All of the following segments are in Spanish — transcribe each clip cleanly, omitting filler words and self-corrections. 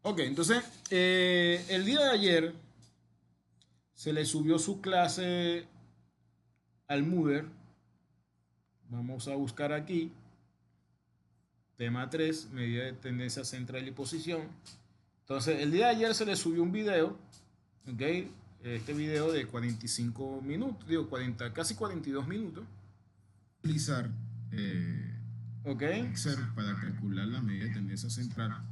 Ok, entonces, el día de ayer se le subió su clase al Moodle. Vamos a buscar aquí, tema 3, medida de tendencia central y posición. Entonces, el día de ayer se le subió un video, ok, este video de 45 minutos, digo, 40, casi 42 minutos. Utilizar Ok, Excel para calcular la medida de tendencia central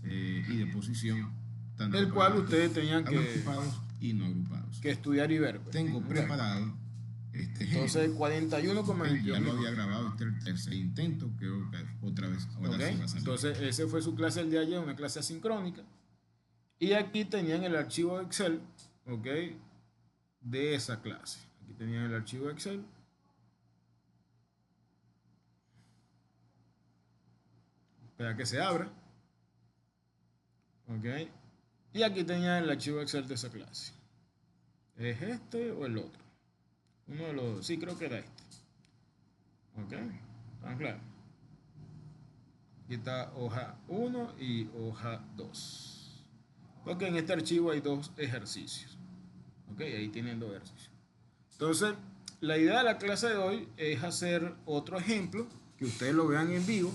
y de posición, tanto el para cual los ustedes tenían agrupados y no agrupados. que estudiar y ver, pues. Tengo Ok. preparado este Entonces, ejemplo, que 41,22 ya lo había minutos. grabado, este es el tercer intento, creo que otra vez, ahora Ok, sí va a salir bien. entonces ese fue su clase el día de ayer, una clase asincrónica. Y aquí tenían el archivo de Excel, ok, de esa clase. Aquí tenían el archivo de Excel. Espera que se abra. Ok. Y aquí tenían el archivo de Excel de esa clase. ¿Es este o el otro? Uno de los dos. Sí, creo que era este. Ok. ¿Están claros? Aquí está hoja 1 y hoja 2. Porque en este archivo hay dos ejercicios. Ok, ahí tienen dos ejercicios. Entonces, la idea de la clase de hoy es hacer otro ejemplo, que ustedes lo vean en vivo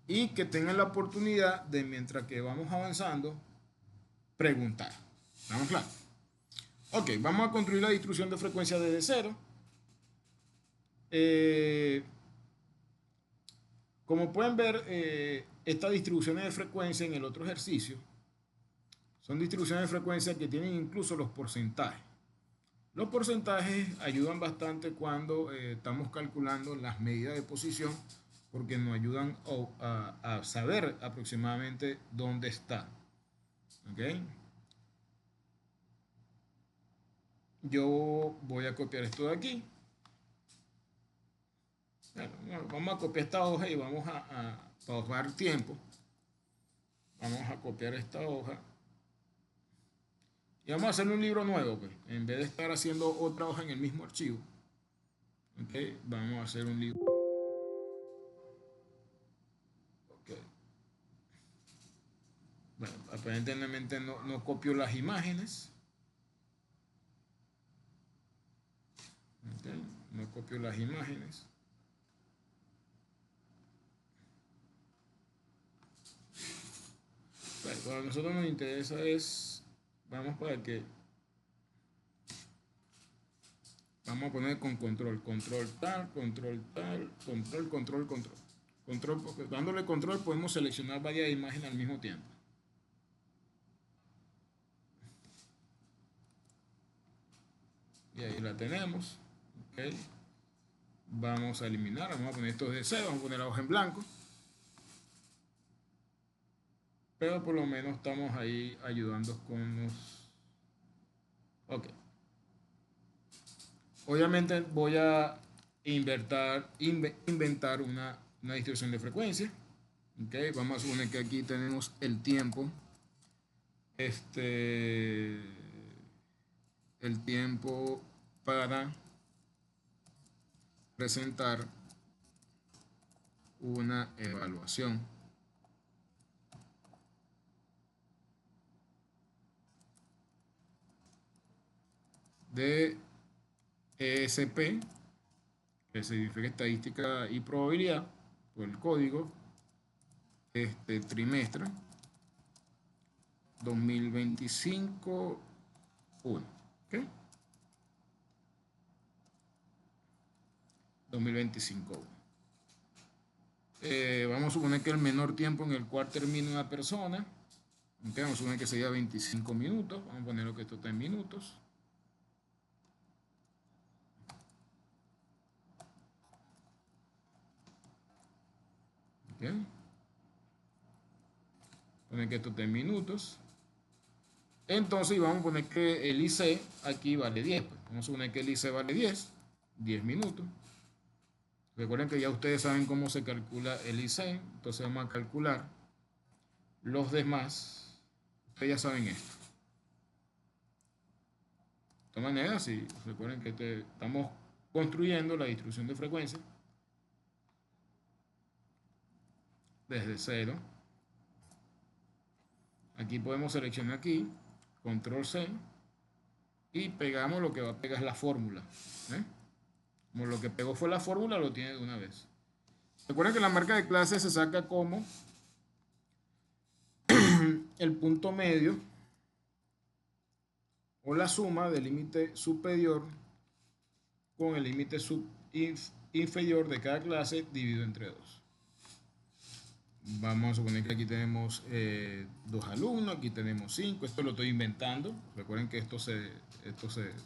y que tengan la oportunidad de, mientras que vamos avanzando, preguntar. ¿Estamos claros? Ok, vamos a construir la distribución de frecuencia desde cero. Eh, Como pueden ver, estas distribuciones de frecuencia en el otro ejercicio son distribuciones de frecuencia que tienen incluso los porcentajes. Los porcentajes ayudan bastante cuando estamos calculando las medidas de posición porque nos ayudan a saber aproximadamente dónde está. ¿Okay? Yo voy a copiar esto de aquí. Bueno, vamos a copiar esta hoja y vamos para ahorrar tiempo. Vamos a copiar esta hoja. Y vamos a hacer un libro nuevo, pues. En vez de estar haciendo otra hoja en el mismo archivo. ¿Okay? Vamos a hacer un libro. Okay. Bueno, aparentemente no copio las imágenes. Okay. No copio las imágenes. Bueno, lo que a nosotros nos interesa es, vamos para que, vamos a poner con control, control tal, control tal, control, control, control. Control, porque dándole control podemos seleccionar varias imágenes al mismo tiempo. Y ahí la tenemos. Okay. Vamos a eliminar, vamos a poner esto de cero, vamos a poner la hoja en blanco. Pero por lo menos estamos ahí ayudando con los... Ok. Obviamente voy a inventar una distribución de frecuencia. Okay. Vamos a suponer que aquí tenemos el tiempo. El tiempo para presentar una evaluación de ESP, que significa estadística y probabilidad, por el código, trimestre 2025 1. ¿Okay? 2025 1. Vamos a suponer que el menor tiempo en el cual termina una persona, okay, vamos a suponer que sería 25 minutos, vamos a poner que esto está en minutos. Okay. Poner que esto está en minutos. Entonces vamos a poner que el IC aquí vale 10. Pues. Vamos a suponer que el IC vale 10 minutos. Recuerden que ya ustedes saben cómo se calcula el IC, entonces vamos a calcular los demás. Ustedes ya saben esto. De todas maneras, si recuerden que estamos construyendo la distribución de frecuencia desde cero. Aquí podemos seleccionar aquí, control C, y pegamos lo que va a pegar es la fórmula. ¿Eh? Como lo que pegó fue la fórmula, lo tiene de una vez. Recuerden que la marca de clase se saca como el punto medio o la suma del límite superior con el límite inferior de cada clase dividido entre 2. Vamos a suponer que aquí tenemos 2 alumnos, aquí tenemos 5. Esto lo estoy inventando. Recuerden que esto se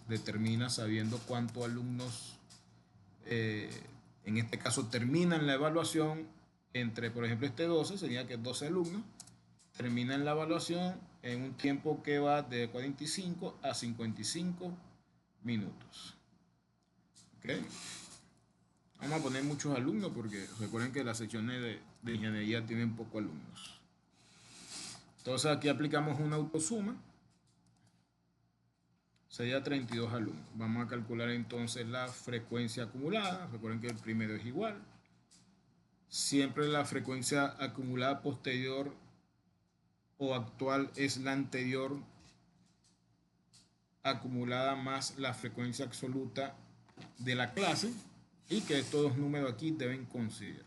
determina sabiendo cuántos alumnos, en este caso, terminan la evaluación entre, por ejemplo, este 12, sería que 12 alumnos terminan la evaluación en un tiempo que va de 45 a 55 minutos. ¿Ok? Vamos a poner muchos alumnos porque recuerden que las secciones de ingeniería tienen pocos alumnos. Entonces aquí aplicamos una autosuma. Sería 32 alumnos. Vamos a calcular entonces la frecuencia acumulada. Recuerden que el primero es igual. Siempre la frecuencia acumulada posterior o actual es la anterior acumulada más la frecuencia absoluta de la clase, y que estos dos números aquí deben coincidir.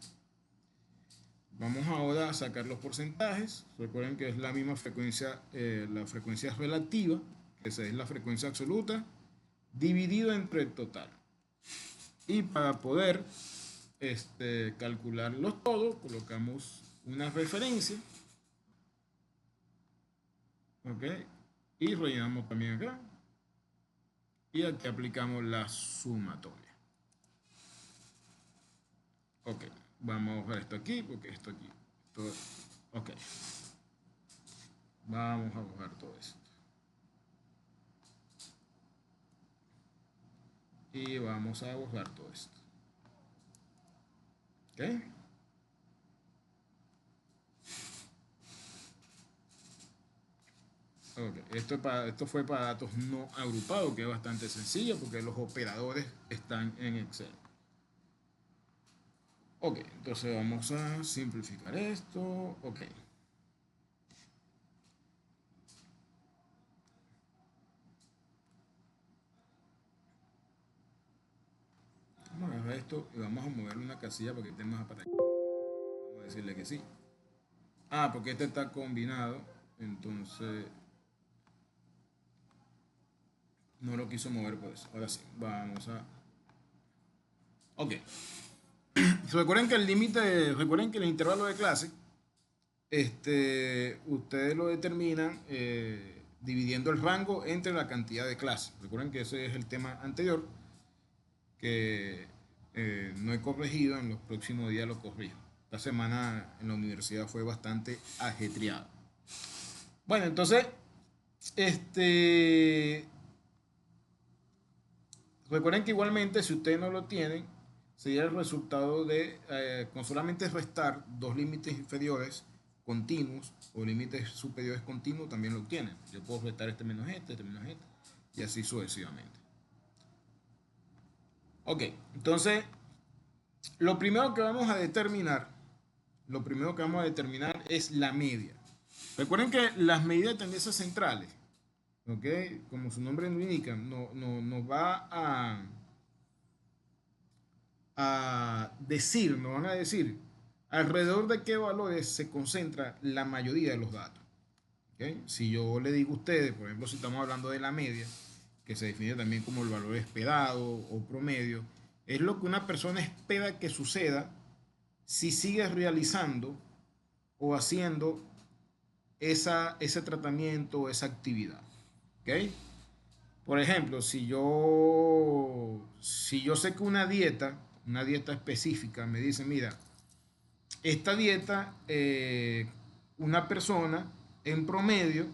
Vamos ahora a sacar los porcentajes. Recuerden que es la misma frecuencia, la frecuencia relativa, que es la frecuencia absoluta, dividido entre el total. Y para poder calcularlos todos, colocamos una referencia. ¿Ok? Y rellenamos también acá. Y aquí aplicamos la sumatoria. Ok, vamos a ver esto aquí, porque esto aquí. Ok. Vamos a borrar todo esto. Y vamos a borrar todo esto. ¿Ok? Okay. Esto fue para datos no agrupados, que es bastante sencillo porque los operadores están en Excel. Ok, entonces vamos a simplificar esto. Ok. Vamos a agarrar esto y vamos a mover una casilla porque tenemos para allá. Vamos a decirle que sí. Ah, porque este está combinado, entonces no lo quiso mover por eso. Ahora sí, vamos a... Ok. Recuerden que recuerden que el intervalo de clase, ustedes lo determinan dividiendo el rango entre la cantidad de clases. Recuerden que ese es el tema anterior, que no he corregido, en los próximos días lo corrijo. Esta semana en la universidad fue bastante ajetreada. Bueno, entonces, recuerden que igualmente, si ustedes no lo tienen, sería el resultado de, con solamente restar dos límites inferiores continuos o límites superiores continuos, también lo obtienen. Yo puedo restar este menos este menos este, y así sucesivamente. Ok, entonces, lo primero que vamos a determinar es la media. Recuerden que las medidas de tendencias centrales, ¿ok? Como su nombre lo indica, nos va nos van a decir alrededor de qué valores se concentra la mayoría de los datos. ¿Okay? Si yo le digo a ustedes, por ejemplo, si estamos hablando de la media, que se define también como el valor esperado o promedio, es lo que una persona espera que suceda si sigue realizando o haciendo ese tratamiento o esa actividad. ¿Okay? Por ejemplo, si yo sé que una dieta específica me dice, mira, esta dieta, una persona en promedio,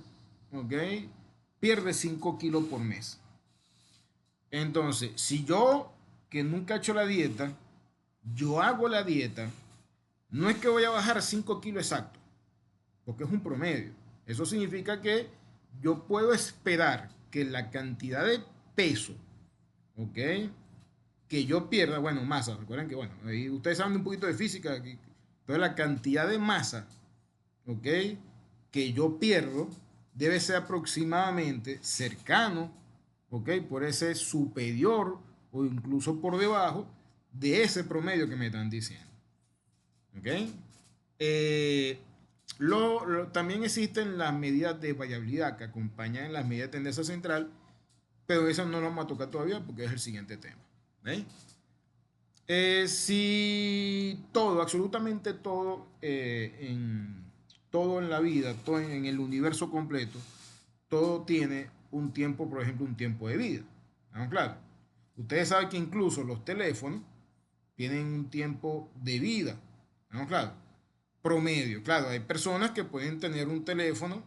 ¿ok?, pierde 5 kilos por mes. Entonces, si yo, que nunca he hecho la dieta, yo hago la dieta, no es que voy a bajar 5 kilos exactos, porque es un promedio. Eso significa que yo puedo esperar que la cantidad de peso, ¿ok?, que yo pierda, bueno, masa, recuerden que, bueno, ahí ustedes saben un poquito de física, entonces la cantidad de masa, ¿ok?, que yo pierdo debe ser aproximadamente cercano, ¿ok? Por ese superior o incluso por debajo de ese promedio que me están diciendo, ¿ok? Eh, también existen las medidas de variabilidad que acompañan las medidas de tendencia central, pero eso no lo vamos a tocar todavía porque es el siguiente tema. ¿Veis? Si todo, absolutamente todo, todo en la vida, todo en el universo completo, todo tiene un tiempo, por ejemplo, un tiempo de vida. ¿No? Claro. Ustedes saben que incluso los teléfonos tienen un tiempo de vida. ¿No? Claro. Promedio. Claro, hay personas que pueden tener un teléfono,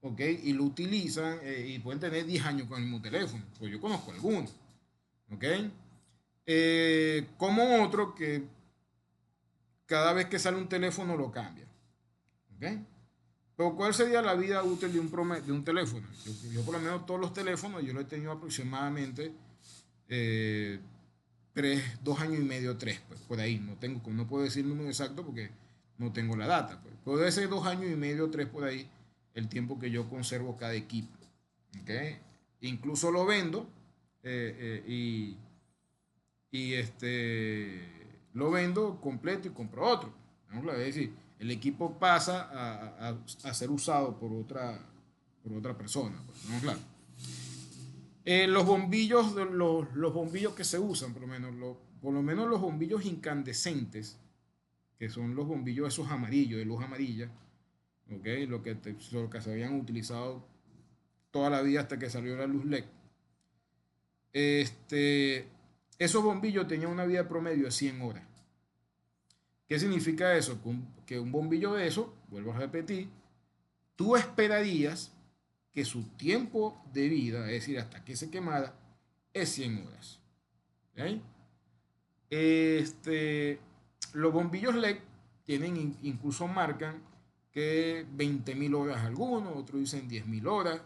¿ok? Y lo utilizan y pueden tener 10 años con el mismo teléfono. Pues yo conozco algunos, ¿ok? Como otro que cada vez que sale un teléfono lo cambia. ¿Okay? Pero ¿cuál sería la vida útil de un teléfono? Yo por lo menos todos los teléfonos yo lo he tenido aproximadamente 2 años y medio, 3, pues, por ahí. No puedo decir el número exacto porque no tengo la data. Pues. Pero debe ser 2 años y medio, 3 por ahí el tiempo que yo conservo cada equipo. ¿Okay? Incluso lo vendo y lo vendo completo y compro otro. ¿No? Es decir, el equipo pasa a ser usado por otra persona. Pues, ¿no? Claro. Los bombillos, los bombillos que se usan, por lo menos los bombillos incandescentes, que son los bombillos esos amarillos, de luz amarilla, ¿okay? Lo que se habían utilizado toda la vida hasta que salió la luz LED. Esos bombillos tenían una vida promedio de 100 horas. ¿Qué significa eso? Que un bombillo de eso, vuelvo a repetir, tú esperarías que su tiempo de vida, es decir, hasta que se quemara, es 100 horas. ¿Okay? Los bombillos LED incluso marcan que 20.000 horas algunos, otros dicen 10.000 horas.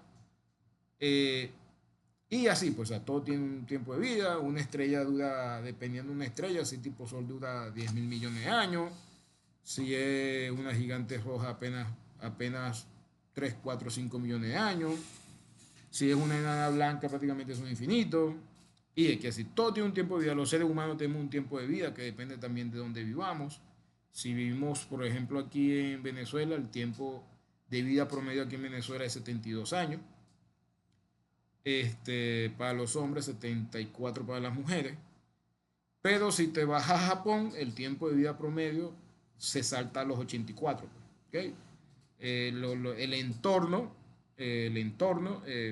Y así, pues, todo tiene un tiempo de vida. Una estrella dura, dependiendo de una estrella, si tipo Sol dura 10.000 millones de años. Si es una gigante roja, apenas 3, 4, 5 millones de años. Si es una enana blanca, prácticamente es un infinito. Y es que así, todo tiene un tiempo de vida. Los seres humanos tenemos un tiempo de vida que depende también de dónde vivamos. Si vivimos, por ejemplo, aquí en Venezuela, el tiempo de vida promedio aquí en Venezuela es 72 años. Para los hombres, 74 para las mujeres. Pero si te vas a Japón, el tiempo de vida promedio se salta a los 84. ¿Okay? El entorno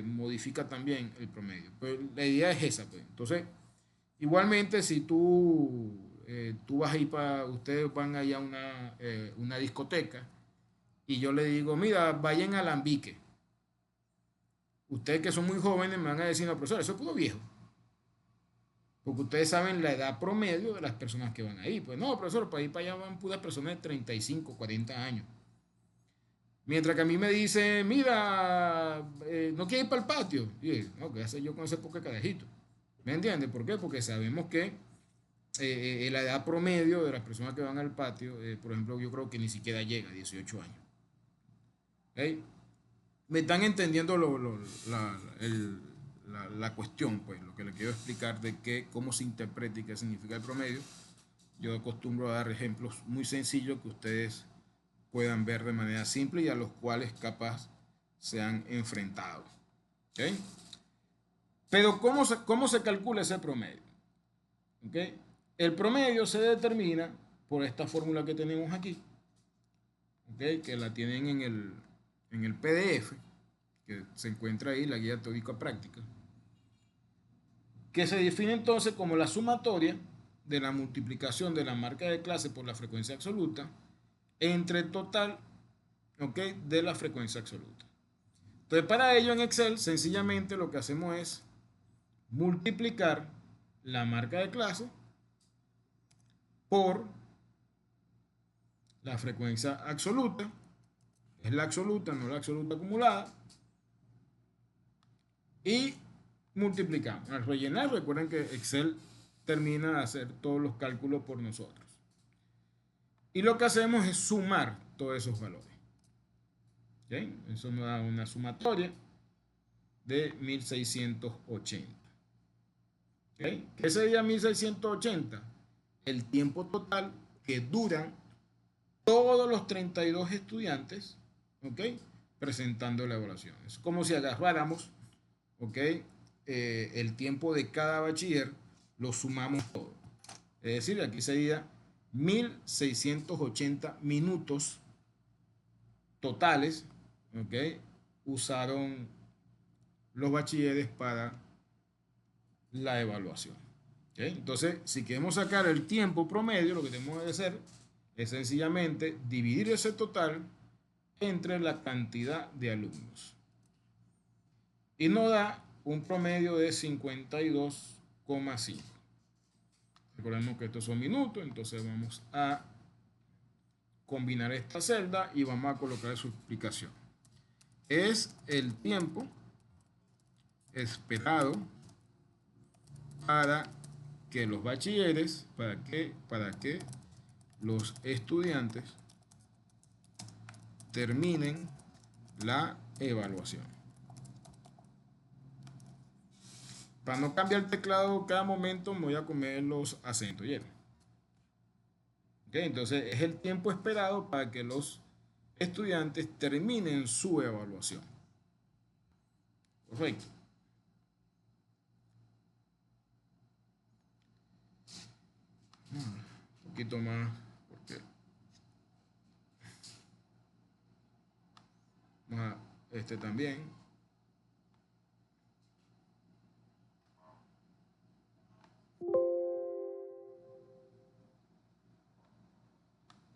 modifica también el promedio. Pues la idea es esa. Pues. Entonces, igualmente, si tú vas a ir ustedes van allá a una discoteca y yo le digo, mira, vayan a Alambique. Ustedes que son muy jóvenes me van a decir, no, profesor, eso es puro viejo. Porque ustedes saben la edad promedio de las personas que van ahí. Pues no, profesor, para ir para allá van puras personas de 35, 40 años. Mientras que a mí me dicen, mira, no quiero ir para el patio. Y no, ¿qué hacer yo con ese poco carajito? ¿Me entiendes? ¿Por qué? Porque sabemos que la edad promedio de las personas que van al patio, por ejemplo, yo creo que ni siquiera llega a 18 años. ¿Okay? Me están entendiendo la cuestión, pues, lo que le quiero explicar de cómo se interpreta y qué significa el promedio. Yo acostumbro a dar ejemplos muy sencillos que ustedes puedan ver de manera simple y a los cuales capaz se han enfrentado. ¿Okay? Pero ¿cómo se calcula ese promedio? ¿Okay? El promedio se determina por esta fórmula que tenemos aquí, ¿okay? Que la tienen en el PDF, que se encuentra ahí, la guía teórica práctica, que se define entonces como la sumatoria de la multiplicación de la marca de clase por la frecuencia absoluta entre el total, ¿okay? De la frecuencia absoluta. Entonces, para ello en Excel, sencillamente lo que hacemos es multiplicar la marca de clase por la frecuencia absoluta, es la absoluta, no la absoluta acumulada, y multiplicamos. Al rellenar, recuerden que Excel termina de hacer todos los cálculos por nosotros. Y lo que hacemos es sumar todos esos valores. ¿Okay? Eso me da una sumatoria de 1680. ¿Okay? ¿Qué sería 1680? El tiempo total que duran todos los 32 estudiantes, ¿ok? Presentando la evaluación. Es como si agarráramos, ¿ok? El tiempo de cada bachiller, lo sumamos todo. Es decir, aquí sería 1680 minutos totales, ¿ok? Usaron los bachilleres para la evaluación. ¿Okay? Entonces, si queremos sacar el tiempo promedio, lo que tenemos que hacer es sencillamente dividir ese total entre la cantidad de alumnos. Y nos da un promedio de 52,5. Recordemos que estos son minutos, entonces vamos a combinar esta celda y vamos a colocar su explicación. Es el tiempo esperado para que los bachilleres, para que los estudiantes terminen la evaluación. Para no cambiar el teclado cada momento, me voy a comer los acentos. ¿Ya? ¿Okay? Entonces es el tiempo esperado para que los estudiantes terminen su evaluación. Correcto. Un poquito más, porque vamos a este también.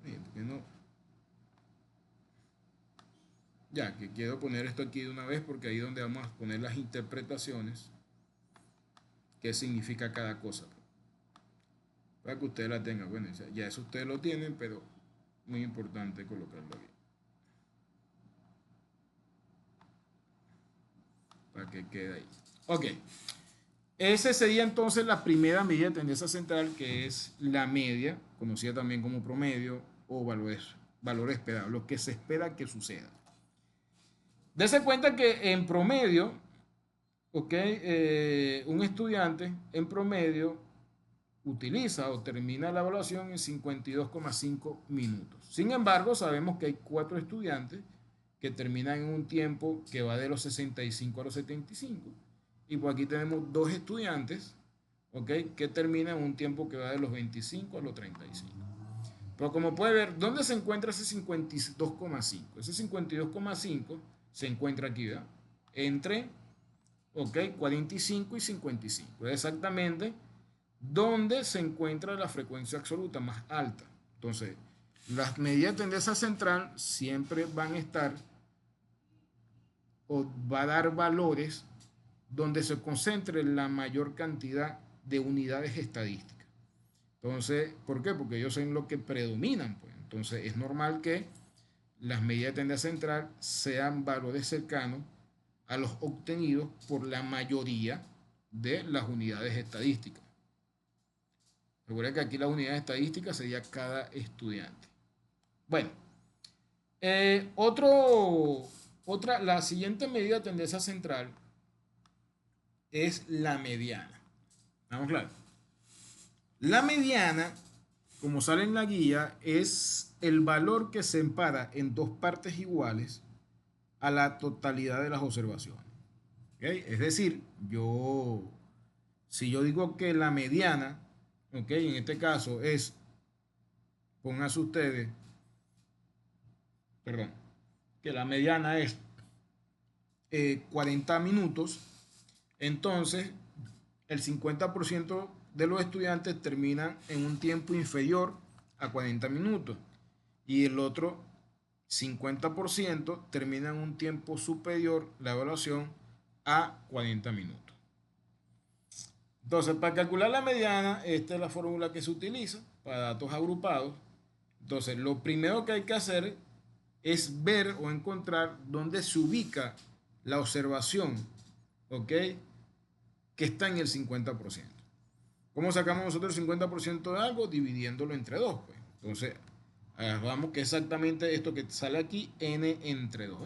¿Por qué no? Ya, que quiero poner esto aquí de una vez porque ahí es donde vamos a poner las interpretaciones. ¿Qué significa cada cosa? Para que ustedes la tengan. Bueno, ya eso ustedes lo tienen, pero muy importante colocarlo aquí. Para que quede ahí. Ok. Ese sería entonces la primera medida de tendencia central, que es la media, conocida también como promedio o valor esperado, lo que se espera que suceda. Dese cuenta que en promedio, un estudiante en promedio utiliza o termina la evaluación en 52,5 minutos. Sin embargo, sabemos que hay 4 estudiantes que terminan en un tiempo que va de los 65 a los 75. Y por aquí tenemos 2 estudiantes, que terminan en un tiempo que va de los 25 a los 35. Pero como puede ver, ¿dónde se encuentra ese 52,5? Ese 52,5 se encuentra aquí, ¿verdad? Entre 45 y 55. Es exactamente donde se encuentra la frecuencia absoluta más alta. Entonces, las medidas de tendencia central siempre van a estar o va a dar valores donde se concentre la mayor cantidad de unidades estadísticas. Entonces, ¿por qué? Porque ellos son los que predominan. Pues. Entonces, es normal que las medidas de tendencia central sean valores cercanos a los obtenidos por la mayoría de las unidades estadísticas. Recuerda que aquí la unidad estadística sería cada estudiante. Bueno, la siguiente medida de tendencia central es la mediana. ¿Estamos claros? La mediana, como sale en la guía, es el valor que se empara en dos partes iguales a la totalidad de las observaciones. ¿Okay? Es decir, si yo digo que la mediana, en este caso es, pónganse ustedes, perdón, que la mediana es 40 minutos, entonces el 50% de los estudiantes terminan en un tiempo inferior a 40 minutos y el otro 50% termina en un tiempo superior la evaluación a 40 minutos. Entonces, para calcular la mediana, esta es la fórmula que se utiliza para datos agrupados. Entonces, lo primero que hay que hacer es ver o encontrar dónde se ubica la observación, que está en el 50%. ¿Cómo sacamos nosotros el 50% de algo? Dividiéndolo entre 2. Pues. Entonces, agarramos que exactamente esto que sale aquí, n entre 2.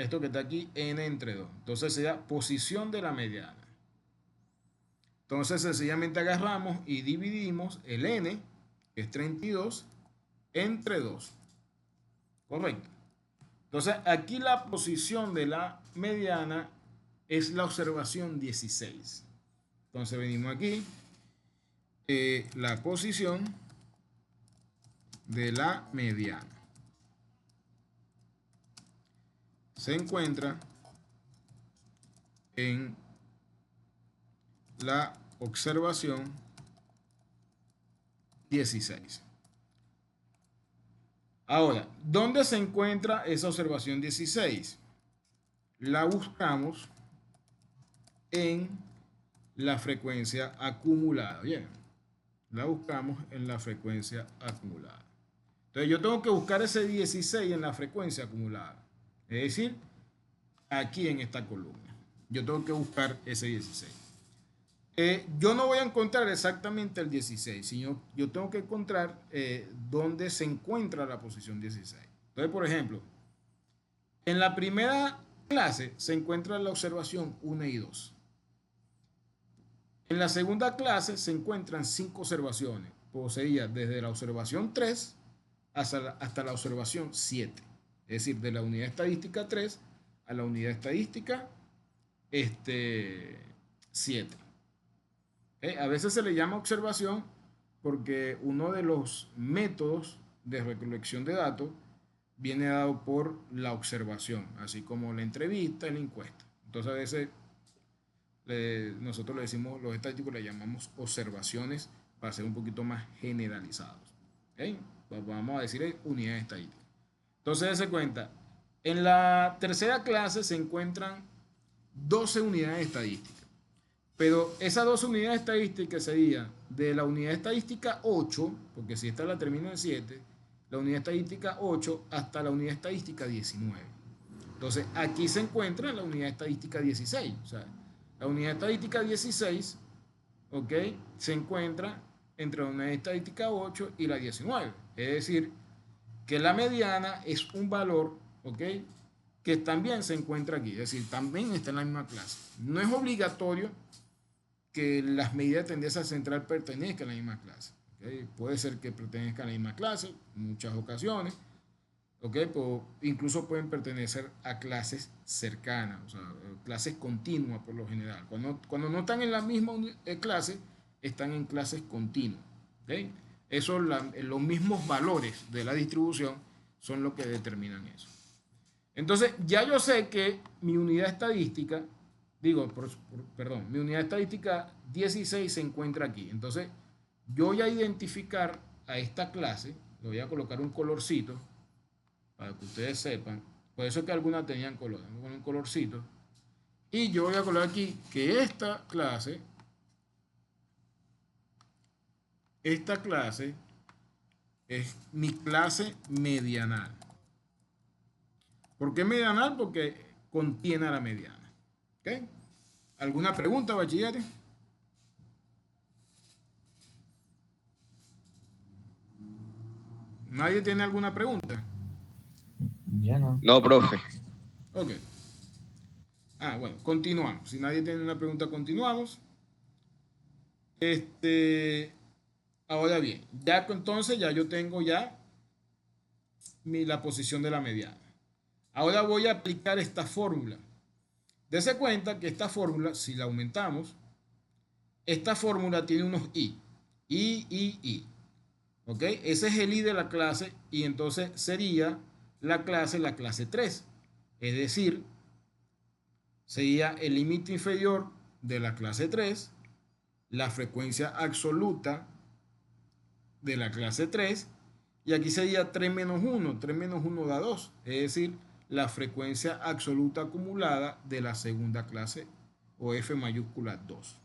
esto que está aquí, n entre 2. Entonces sería posición de la mediana. Entonces sencillamente agarramos y dividimos el n, que es 32, entre 2. Correcto. Entonces aquí la posición de la mediana es la observación 16. Entonces venimos aquí, la posición de la mediana se encuentra en la observación 16. Ahora, ¿dónde se encuentra esa observación 16? La buscamos en la frecuencia acumulada. Bien, la buscamos en la frecuencia acumulada. Entonces yo tengo que buscar ese 16 en la frecuencia acumulada. Es decir, aquí en esta columna. Yo tengo que buscar ese 16. Yo no voy a encontrar exactamente el 16, sino yo tengo que encontrar dónde se encuentra la posición 16. Entonces, por ejemplo, en la primera clase se encuentra la observación 1 y 2. En la segunda clase se encuentran 5 observaciones. Pues sería desde la observación 3 hasta la observación 7. Es decir, de la unidad estadística 3 a la unidad estadística 7. A veces se le llama observación porque uno de los métodos de recolección de datos viene dado por la observación, así como la entrevista y la encuesta. Entonces a veces nosotros le decimos, los estadísticos le llamamos observaciones para ser un poquito más generalizados. ¿Okay? Pues vamos a decir unidad estadística. Entonces se cuenta, en la tercera clase se encuentran 12 unidades estadísticas. Pero esas 12 unidades estadísticas serían de la unidad estadística 8, porque si esta la termina en 7, la unidad estadística 8 hasta la unidad estadística 19. Entonces, aquí se encuentra la unidad estadística 16. O sea, la unidad estadística 16, ¿ok? Se encuentra entre la unidad estadística 8 y la 19. Es decir, que la mediana es un valor, ¿ok?, que también se encuentra aquí. Es decir, también está en la misma clase. No es obligatorio que las medidas de tendencia central pertenezcan a la misma clase. ¿Okay? Puede ser que pertenezcan a la misma clase en muchas ocasiones, ¿okay? Pero incluso pueden pertenecer a clases cercanas, o sea, clases continuas por lo general. Cuando no están en la misma clase, están en clases continuas. ¿Okay? Eso, los mismos valores de la distribución son lo que determinan eso. Entonces, ya yo sé que mi unidad estadística, mi unidad estadística 16 se encuentra aquí. Entonces, yo voy a identificar a esta clase, le voy a colocar un colorcito para que ustedes sepan. Por eso es que algunas tenían color, con un colorcito. Y yo voy a colocar aquí que esta clase es mi clase medianal. ¿Por qué medianal? Porque contiene a la mediana. ¿Okay? ¿Alguna pregunta, bachilleres? ¿Nadie tiene alguna pregunta? Ya no. No, profe. Ok. Bueno, continuamos. Si nadie tiene una pregunta, continuamos. Ahora bien, ya entonces ya yo tengo ya la posición de la mediana. Ahora voy a aplicar esta fórmula. Dese cuenta que esta fórmula, si la aumentamos, esta fórmula tiene unos i. I. ¿Ok? Ese es el i de la clase y entonces sería la clase 3. Es decir, sería el límite inferior de la clase 3, la frecuencia absoluta de la clase 3, y aquí sería 3 menos 1. 3 menos 1 da 2. Es decir, la frecuencia absoluta acumulada de la segunda clase, o F mayúscula 2.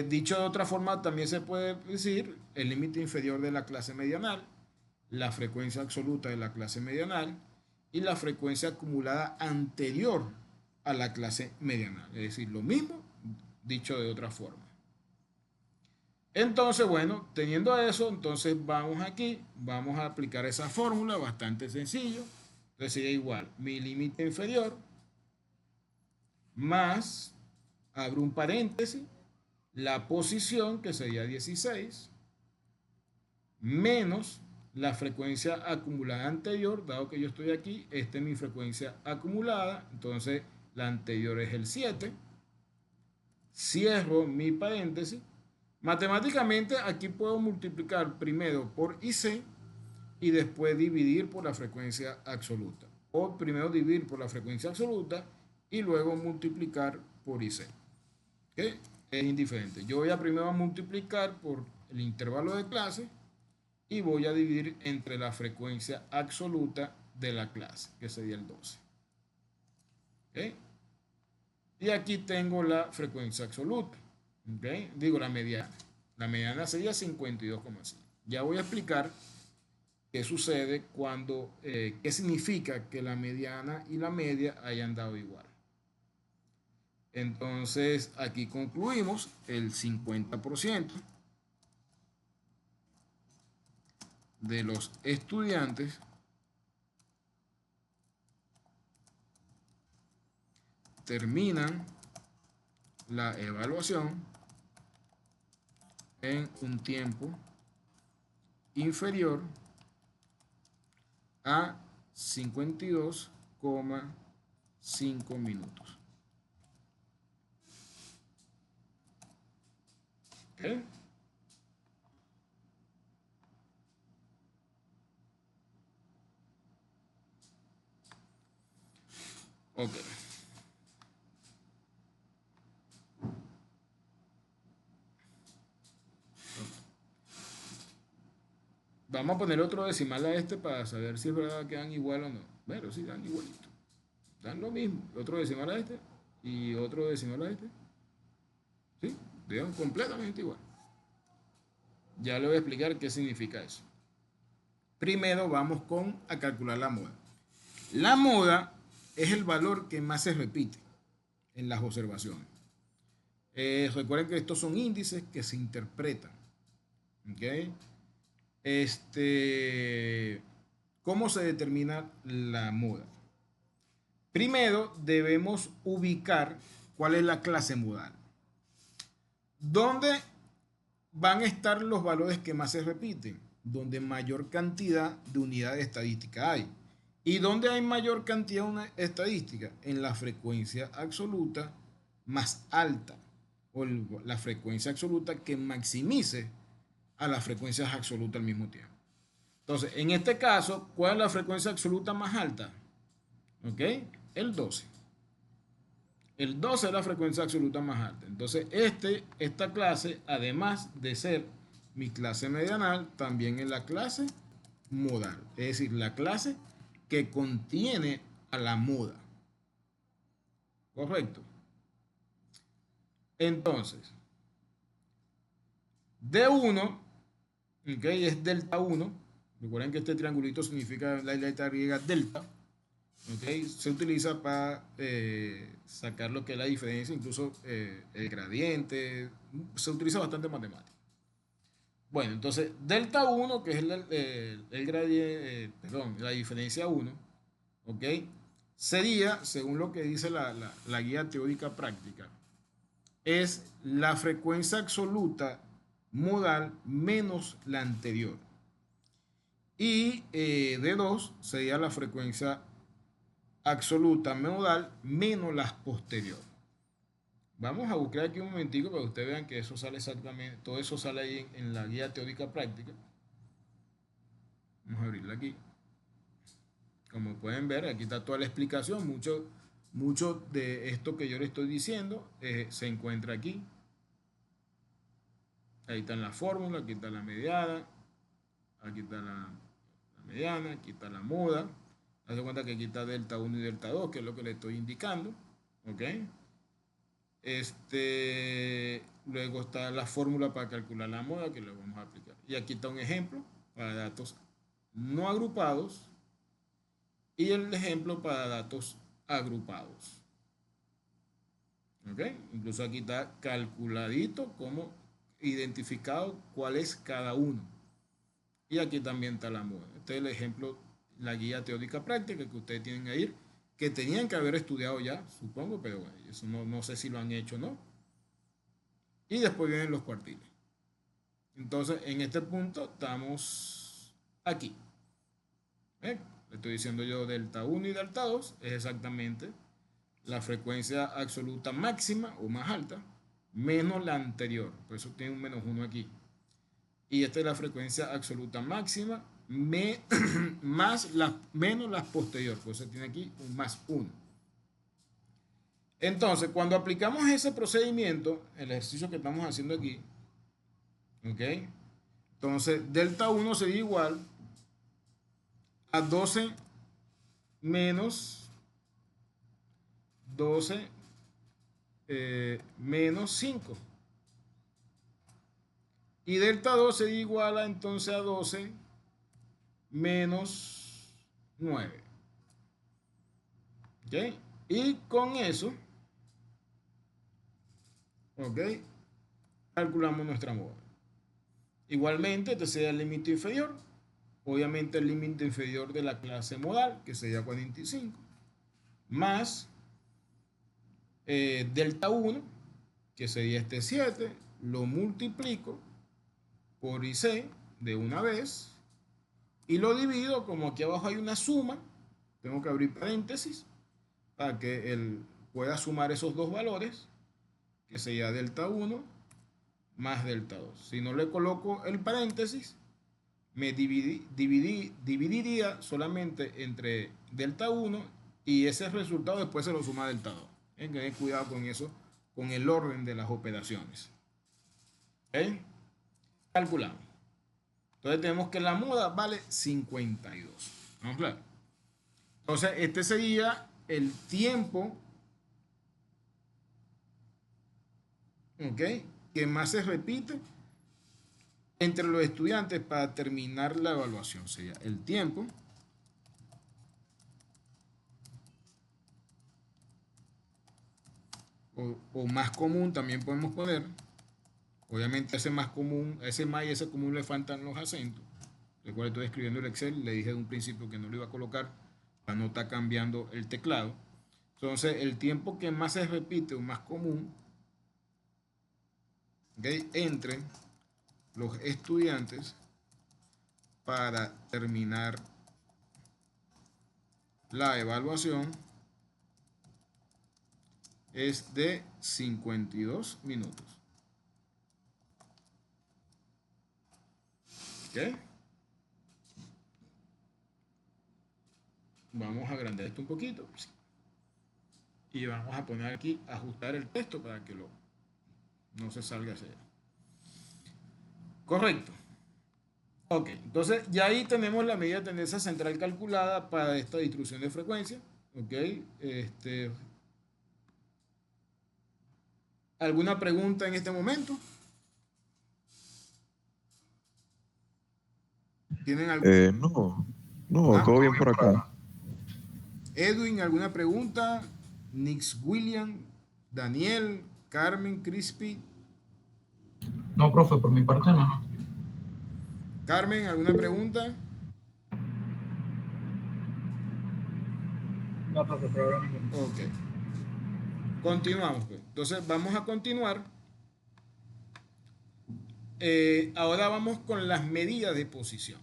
Dicho de otra forma, también se puede decir el límite inferior de la clase medianal, la frecuencia absoluta de la clase medianal y la frecuencia acumulada anterior a la clase medianal. Es decir, lo mismo, dicho de otra forma. Entonces, bueno, teniendo eso, entonces vamos aquí, vamos a aplicar esa fórmula, bastante sencillo. Entonces sería igual mi límite inferior más, abro un paréntesis, la posición, que sería 16, menos la frecuencia acumulada anterior, dado que yo estoy aquí, esta es mi frecuencia acumulada, entonces la anterior es el 7. Cierro mi paréntesis. Matemáticamente aquí puedo multiplicar primero por IC y después dividir por la frecuencia absoluta. O primero dividir por la frecuencia absoluta y luego multiplicar por IC. ¿Okay? Es indiferente. Yo voy a primero multiplicar por el intervalo de clase y voy a dividir entre la frecuencia absoluta de la clase, que sería el 12. ¿Okay? Y aquí tengo la frecuencia absoluta. ¿Okay? Digo la mediana. La mediana sería 52,5. Ya voy a explicar qué sucede cuando, qué significa que la mediana y la media hayan dado igual. Entonces, aquí concluimos el 50% de los estudiantes terminan la evaluación en un tiempo inferior a 52,5 minutos. ¿Okay? Ok. Vamos a poner otro decimal a este para saber si es verdad que dan igual o no. Pero sí dan igualito. Dan lo mismo. Otro decimal a este y otro decimal a este. ¿Sí? Dan completamente igual. Ya le voy a explicar qué significa eso. Primero vamos a calcular la moda. La moda es el valor que más se repite en las observaciones. Recuerden que estos son índices que se interpretan. ¿Okay? ¿Cómo se determina la moda? Primero debemos ubicar cuál es la clase modal. ¿Dónde van a estar los valores que más se repiten? Donde mayor cantidad de unidades estadísticas hay. ¿Y dónde hay mayor cantidad de estadísticas? En la frecuencia absoluta más alta, o la frecuencia absoluta que maximice a las frecuencias absolutas al mismo tiempo. Entonces, en este caso, ¿cuál es la frecuencia absoluta más alta? ¿Ok? El 12. El 12 es la frecuencia absoluta más alta. Entonces, esta clase, además de ser mi clase medianal, también es la clase modal. Es decir, la clase que contiene a la moda. ¿Correcto? Entonces, D1, ¿ok? Es delta 1. Recuerden que este triangulito significa la letra griega delta. ¿Okay? Se utiliza para sacar lo que es la diferencia, incluso el gradiente. Se utiliza bastante en matemáticas. Bueno, entonces delta 1, que es el gradiente, perdón, la diferencia 1, ¿ok? Sería, según lo que dice la guía teórica práctica, es la frecuencia absoluta modal menos la anterior. Y D2 sería la frecuencia absoluta modal menos las posteriores. Vamos a buscar aquí un momentico para que ustedes vean que eso sale exactamente, todo eso sale ahí en la guía teórica práctica. Vamos a abrirla aquí. Como pueden ver, aquí está toda la explicación. Mucho de esto que yo les estoy diciendo se encuentra aquí. Ahí está la fórmula, aquí está la mediana, aquí está la mediana, aquí está la moda. Haz cuenta que aquí está delta 1 y delta 2, que es lo que le estoy indicando. ¿Ok? Luego está la fórmula para calcular la moda, que lo vamos a aplicar. Y aquí está un ejemplo para datos no agrupados y el ejemplo para datos agrupados. ¿Ok? Incluso aquí está calculadito, como identificado cuál es cada uno. Y aquí también está la moda. Este es el ejemplo la guía teórica práctica que ustedes tienen que ir, que tenían que haber estudiado ya, supongo, pero bueno, eso no sé si lo han hecho o no. Y después vienen los cuartiles. Entonces, en este punto estamos aquí. Le estoy diciendo yo delta 1 y delta 2 es exactamente la frecuencia absoluta máxima o más alta menos la anterior. Por eso tiene un menos 1 aquí. Y esta es la frecuencia absoluta máxima menos las posteriores. Por eso tiene aquí un más 1. Entonces, cuando aplicamos ese procedimiento, el ejercicio que estamos haciendo aquí, ¿ok? Entonces, delta 1 sería igual a 12 menos 12 menos 5. Y delta 2 sería igual a entonces a 12 menos 9. ¿Ok? Y con eso, ¿ok? Calculamos nuestra moda. Igualmente, este sería el límite inferior. Obviamente el límite inferior de la clase modal, que sería 45, más delta 1, que sería este 7, lo multiplico por IC de una vez y lo divido, como aquí abajo hay una suma, tengo que abrir paréntesis para que él pueda sumar esos dos valores, que sería delta 1 más delta 2. Si no le coloco el paréntesis, me dividiría solamente entre delta 1 y ese resultado después se lo suma delta 2. Hay que tener cuidado con eso, con el orden de las operaciones. ¿Ok? Calculamos. Entonces tenemos que la moda vale 52. ¿Vamos claro? Entonces este sería el tiempo, ¿ok?, que más se repite entre los estudiantes para terminar la evaluación. Sería el tiempo o más común también podemos poner. Obviamente ese más común, ese más y ese común le faltan los acentos. Recuerda, estoy escribiendo el Excel, le dije de un principio que no lo iba a colocar para no estar cambiando el teclado. Entonces el tiempo que más se repite o más común, ¿okay?, entre los estudiantes para terminar la evaluación es de 52 minutos. ¿Ok? Vamos a agrandar esto un poquito y vamos a poner aquí, ajustar el texto para que no se salga así. Correcto. Ok, entonces ya ahí tenemos la medida de tendencia central calculada para esta distribución de frecuencia. Ok, ¿alguna pregunta en este momento? ¿Tienen No, todo bien por acá. Edwin, ¿alguna pregunta? Nix William, Daniel, Carmen, Crispy. No, profe, por mi parte no. Carmen, ¿alguna pregunta? No, profe, por ahora ninguno. Ok. Continuamos, pues. Entonces vamos a continuar. Ahora vamos con las medidas de posición.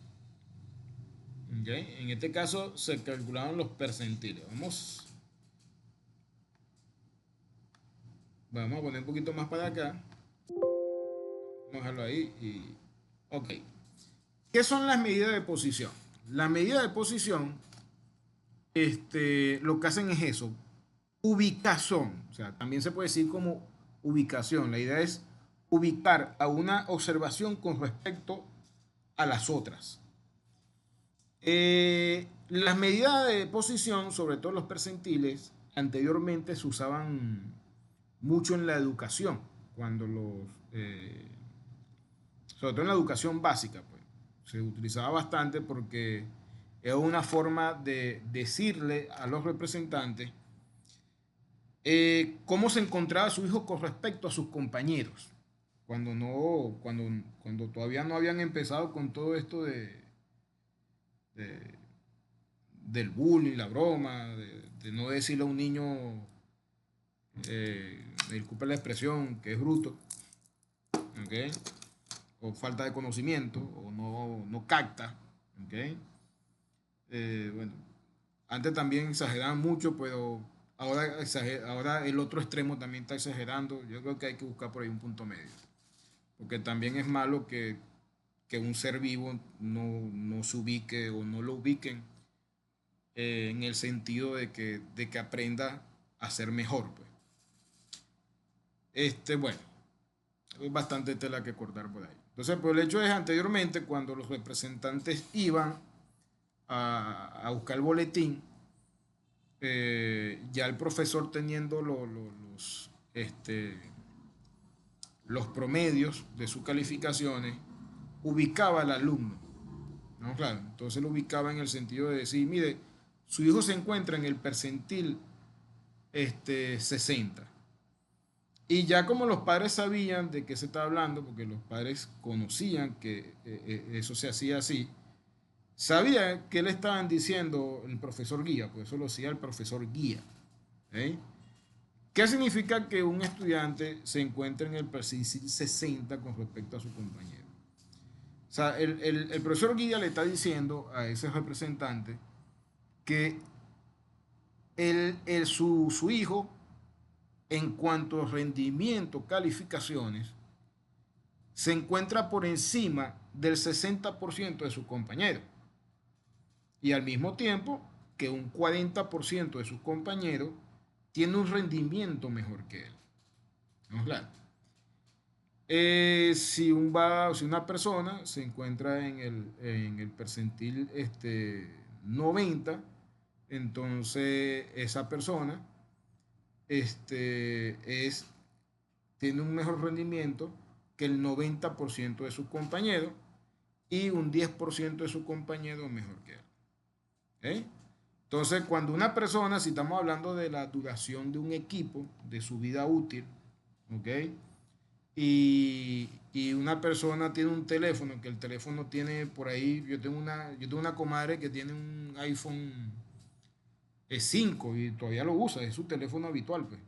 ¿Okay? En este caso se calcularon los percentiles. Vamos a poner un poquito más para acá. Vamos a dejarlo ahí y... Ok. ¿Qué son las medidas de posición? Las medidas de posición, lo que hacen es eso. Ubicación. O sea, también se puede decir como ubicación. La idea es ubicar a una observación con respecto a las otras. Las medidas de posición, sobre todo los percentiles, anteriormente se usaban mucho en la educación, sobre todo en la educación básica, pues, se utilizaba bastante porque era una forma de decirle a los representantes cómo se encontraba su hijo con respecto a sus compañeros, cuando todavía no habían empezado con todo esto de del bullying, la broma, de no decirle a un niño, disculpe la expresión, que es bruto, ¿ok? O falta de conocimiento, o no capta, ¿ok? Bueno, antes también exageraban mucho, pero ahora el otro extremo también está exagerando. Yo creo que hay que buscar por ahí un punto medio, porque también es malo que un ser vivo no se ubique o no lo ubiquen en el sentido de que aprenda a ser mejor, pues. Bueno, hay bastante tela que cortar por ahí. Entonces, pues el hecho es anteriormente, cuando los representantes iban a buscar el boletín, ya el profesor teniendo los promedios de sus calificaciones, ubicaba al alumno, ¿no? Claro, entonces lo ubicaba en el sentido de decir, mire, su hijo se encuentra en el percentil 60. Y ya como los padres sabían de qué se estaba hablando, porque los padres conocían que eso se hacía así, sabía que le estaban diciendo el profesor guía, por eso lo hacía el profesor guía. ¿Eh? ¿Qué significa que un estudiante se encuentra en el percentil 60 con respecto a su compañero? O sea, el profesor guía le está diciendo a ese representante que su hijo, en cuanto a rendimiento, calificaciones, se encuentra por encima del 60% de sus compañeros. Y al mismo tiempo que un 40% de sus compañeros tiene un rendimiento mejor que él. ¿No? Claro. Si una persona se encuentra en el percentil 90, entonces esa persona tiene un mejor rendimiento que el 90% de sus compañeros y un 10% de sus compañeros mejor que él. ¿Eh? Entonces, cuando una persona, si estamos hablando de la duración de un equipo, de su vida útil, ¿ok? Y una persona tiene un teléfono, que el teléfono tiene por ahí, yo tengo una comadre que tiene un iPhone 5 y todavía lo usa, es su teléfono habitual, pues.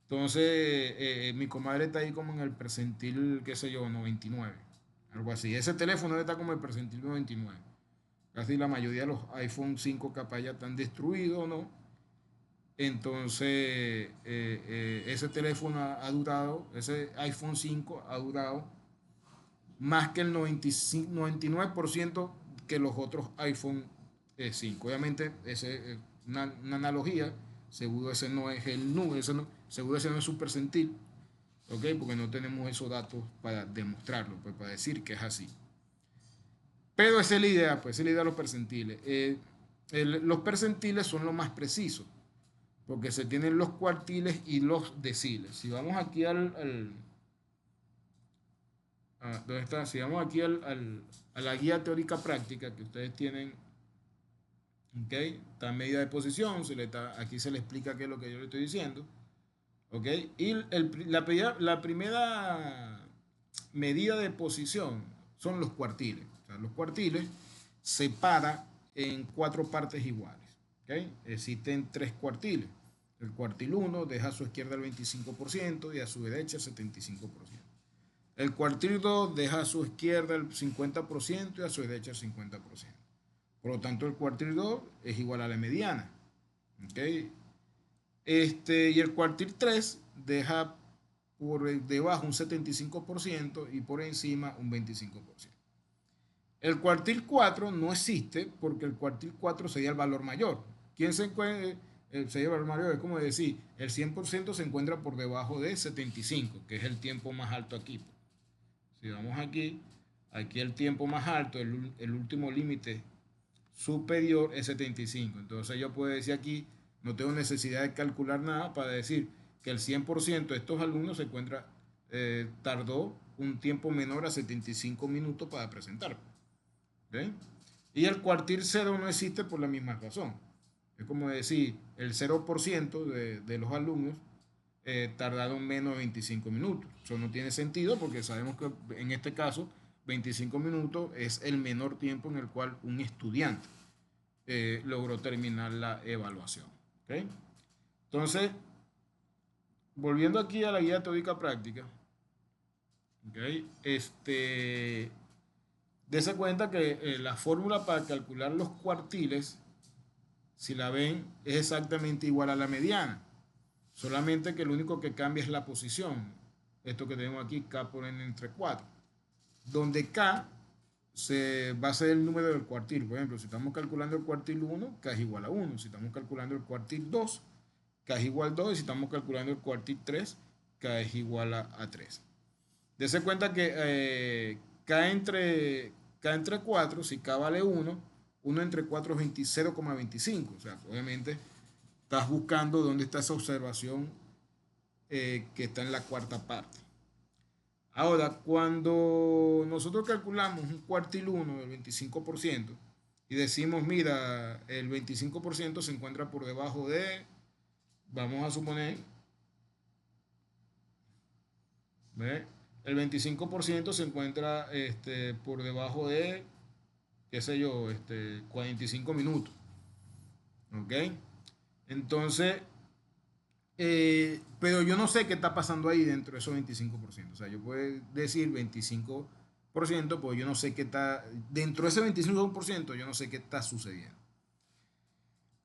Entonces, mi comadre está ahí como en el percentil, qué sé yo, 99, algo así. Ese teléfono está como en el percentil 99. Casi la mayoría de los iPhone 5 capaz ya están destruidos, ¿no? Entonces, ese teléfono ha durado, ese iPhone 5 ha durado más que el 99% que los otros iPhone 5. Obviamente, ese es una analogía, seguro ese no es el nu, seguro ese no es su percentil, ¿ok? Porque no tenemos esos datos para demostrarlo, pues para decir que es así. Pero esa es la idea, pues esa es la idea de los percentiles. Los percentiles son lo más precisos, porque se tienen los cuartiles y los deciles. Si vamos aquí ¿dónde está? Si vamos aquí a la guía teórica práctica que ustedes tienen, ¿ok? Está en medida de posición, aquí se le explica qué es lo que yo le estoy diciendo, ¿ok? Y la primera medida de posición son los cuartiles. O sea, los cuartiles se paran en 4 partes iguales, ¿ok? Existen 3 cuartiles. El cuartil 1 deja a su izquierda el 25% y a su derecha el 75%. El cuartil 2 deja a su izquierda el 50% y a su derecha el 50%. Por lo tanto, el cuartil 2 es igual a la mediana. ¿Okay? Y el cuartil 3 deja por debajo un 75% y por encima un 25%. El cuartil 4 no existe porque el cuartil 4 sería el valor mayor. ¿Quién se encuentra? Sería el valor mayor, es como decir, el 100% se encuentra por debajo de 75, que es el tiempo más alto aquí. Si vamos aquí el tiempo más alto, el último límite superior es 75. Entonces yo puedo decir aquí, no tengo necesidad de calcular nada para decir que el 100% de estos alumnos tardó un tiempo menor a 75 minutos para presentar. ¿Ven? Y el cuartil 0 no existe por la misma razón. Es como decir, el 0% de los alumnos tardaron menos de 25 minutos. Eso no tiene sentido porque sabemos que en este caso 25 minutos es el menor tiempo en el cual un estudiante logró terminar la evaluación. ¿Okay? Entonces, volviendo aquí a la guía teórica práctica, ¿okay? Dese cuenta que la fórmula para calcular los cuartiles, si la ven, es exactamente igual a la mediana. Solamente que lo único que cambia es la posición. Esto que tenemos aquí, K por N entre 4. Donde K va a ser el número del cuartil. Por ejemplo, si estamos calculando el cuartil 1, K es igual a 1. Si estamos calculando el cuartil 2, K es igual a 2. Y si estamos calculando el cuartil 3, K es igual a 3. Dese cuenta que K entre 4, si K vale 1, 1 entre 4 es 0,25. O sea, obviamente estás buscando dónde está esa observación que está en la cuarta parte. Ahora, cuando nosotros calculamos un cuartil 1 del 25% y decimos, mira, el 25% se encuentra por debajo de, vamos a suponer, ¿ve? El 25% se encuentra por debajo de, qué sé yo, 45 minutos. ¿Ok? Entonces, pero yo no sé qué está pasando ahí dentro de esos 25%. O sea, yo puedo decir 25%, pues yo no sé qué está, dentro de ese 25%, yo no sé qué está sucediendo.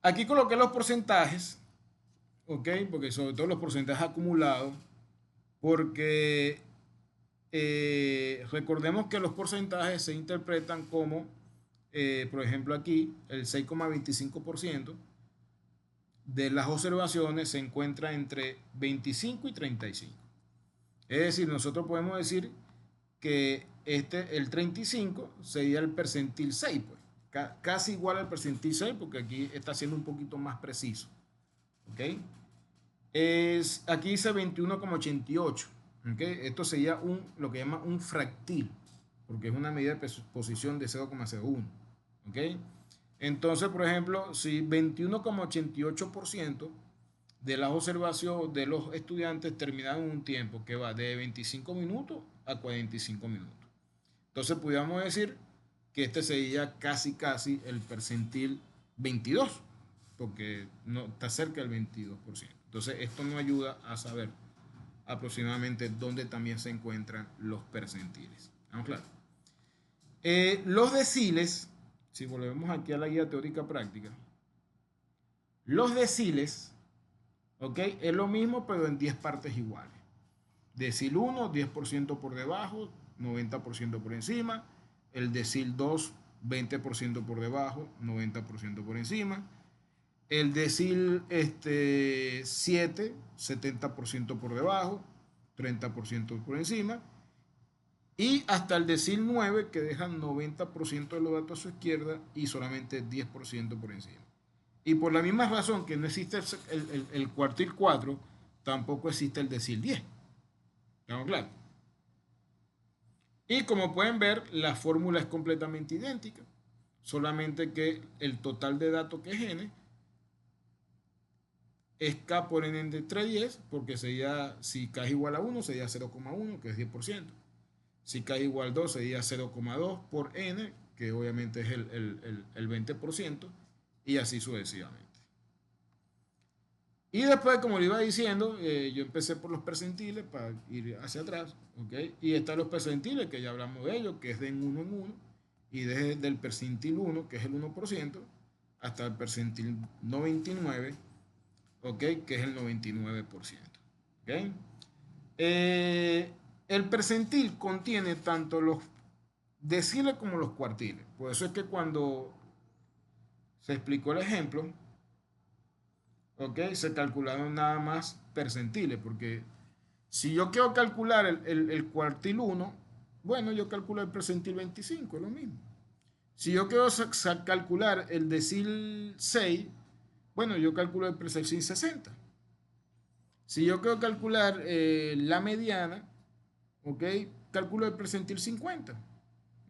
Aquí coloqué los porcentajes, ¿ok? Porque sobre todo los porcentajes acumulados, porque recordemos que los porcentajes se interpretan como, por ejemplo aquí, el 6,25% de las observaciones se encuentra entre 25 y 35. Es decir, nosotros podemos decir que el 35 sería el percentil 6, pues, casi igual al percentil 6, porque aquí está siendo un poquito más preciso. ¿Ok? Aquí dice 21,88. ¿Okay? Esto sería lo que llama un fractil, porque es una medida de posición de 0,01. ¿Ok? Entonces, por ejemplo, si 21,88% de las observaciones de los estudiantes terminaron en un tiempo que va de 25 minutos a 45 minutos. Entonces, podríamos decir que este sería casi el percentil 22, porque no está cerca del 22%. Entonces, esto nos ayuda a saber aproximadamente dónde también se encuentran los percentiles. ¿Estamos claros? Los deciles, si volvemos aquí a la guía teórica práctica, los deciles, ¿ok? Es lo mismo, pero en 10 partes iguales. Decil 1, 10% por debajo, 90% por encima. El decil 2, 20% por debajo, 90% por encima. El decil 7, 70% por debajo, 30% por encima. Y hasta el decil 9, que deja 90% de los datos a su izquierda y solamente 10% por encima. Y por la misma razón que no existe el cuartil 4, tampoco existe el decil 10. ¿Estamos claros? Y como pueden ver, la fórmula es completamente idéntica, solamente que el total de datos que es n es K por N entre 10, porque sería, si K es igual a 1, sería 0,1, que es 10%. Si K es igual a 2, sería 0,2 por N, que obviamente es el 20%, y así sucesivamente. Y después, como le iba diciendo, yo empecé por los percentiles para ir hacia atrás, ¿ok? Y están los percentiles, que ya hablamos de ellos, que es de en 1 en 1, y desde el percentil 1, que es el 1%, hasta el percentil 99, ¿ok? Que es el 99%, ¿ok? El percentil contiene tanto los deciles como los cuartiles. Por eso es que cuando se explicó el ejemplo, ¿ok? Se calcularon nada más percentiles, porque si yo quiero calcular el cuartil 1, bueno, yo calculo el percentil 25, es lo mismo. Si yo quiero calcular el decil 6, bueno, yo calculo el percentil 60. Si yo quiero calcular la mediana, ¿ok? Calculo el percentil 50.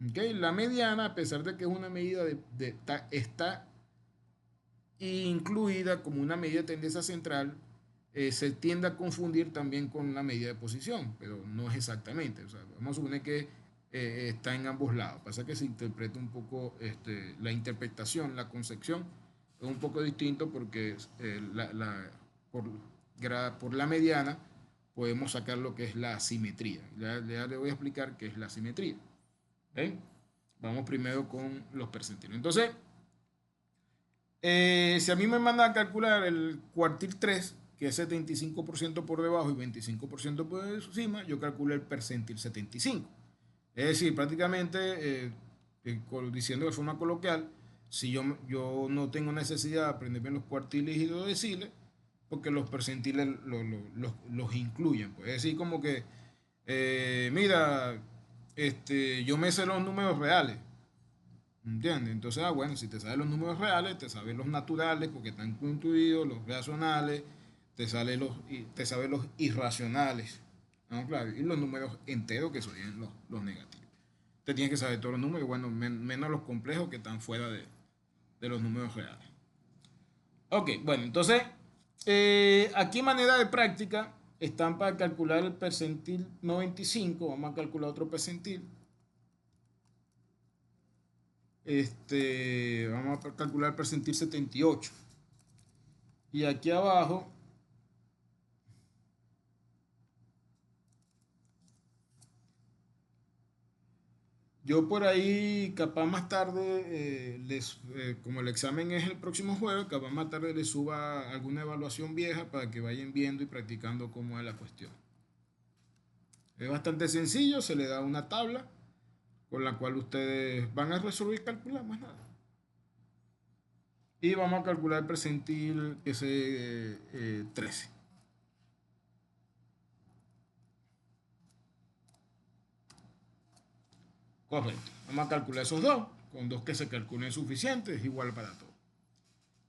¿Ok? La mediana, a pesar de que es una medida está incluida como una medida de tendencia central, se tiende a confundir también con la medida de posición, pero no es exactamente. O sea, vamos a suponer que está en ambos lados. Pasa que se interpreta un poco, la interpretación, la concepción es un poco distinto porque por la mediana podemos sacar lo que es la simetría. Ya le voy a explicar qué es la simetría. ¿Okay? Vamos primero con los percentiles. Entonces, si a mí me mandan a calcular el cuartil 3, que es 75% por debajo y 25% por encima, yo calculo el percentil 75. Es decir, prácticamente, diciendo de forma coloquial, si yo no tengo necesidad de aprenderme los cuartiles y los deciles, porque los percentiles los incluyen. Pues. Es decir, como que, mira, yo me sé los números reales. ¿Entiendes? Entonces, bueno, si te sabes los números reales, te sabes los naturales porque están incluidos, los racionales, te sabes los irracionales. ¿No? Claro, y los números enteros que son los negativos. Te tienes que saber todos los números, bueno, menos los complejos que están fuera de los números reales. Ok, bueno, entonces, aquí manera de práctica están para calcular el percentil 95, vamos a calcular otro percentil. Vamos a calcular el percentil 78. Y aquí abajo yo por ahí capaz más tarde como el examen es el próximo jueves, capaz más tarde les suba alguna evaluación vieja para que vayan viendo y practicando cómo es la cuestión. Es bastante sencillo, se le da una tabla con la cual ustedes van a resolver y calcular más nada. Y vamos a calcular el percentil ese 13. Correcto. Vamos a calcular esos dos. Con dos que se calculen suficientes, es igual para todo.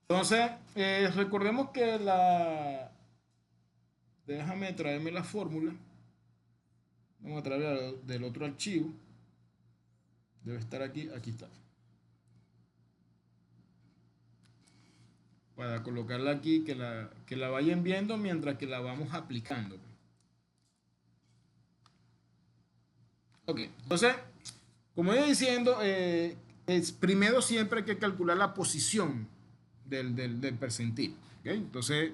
Entonces, recordemos que Déjame traerme la fórmula. Vamos a traer del otro archivo. Debe estar aquí. Aquí está. Para colocarla aquí, que la vayan viendo mientras que la vamos aplicando. Ok, entonces, como iba diciendo, primero siempre hay que calcular la posición del percentil. ¿Okay? Entonces,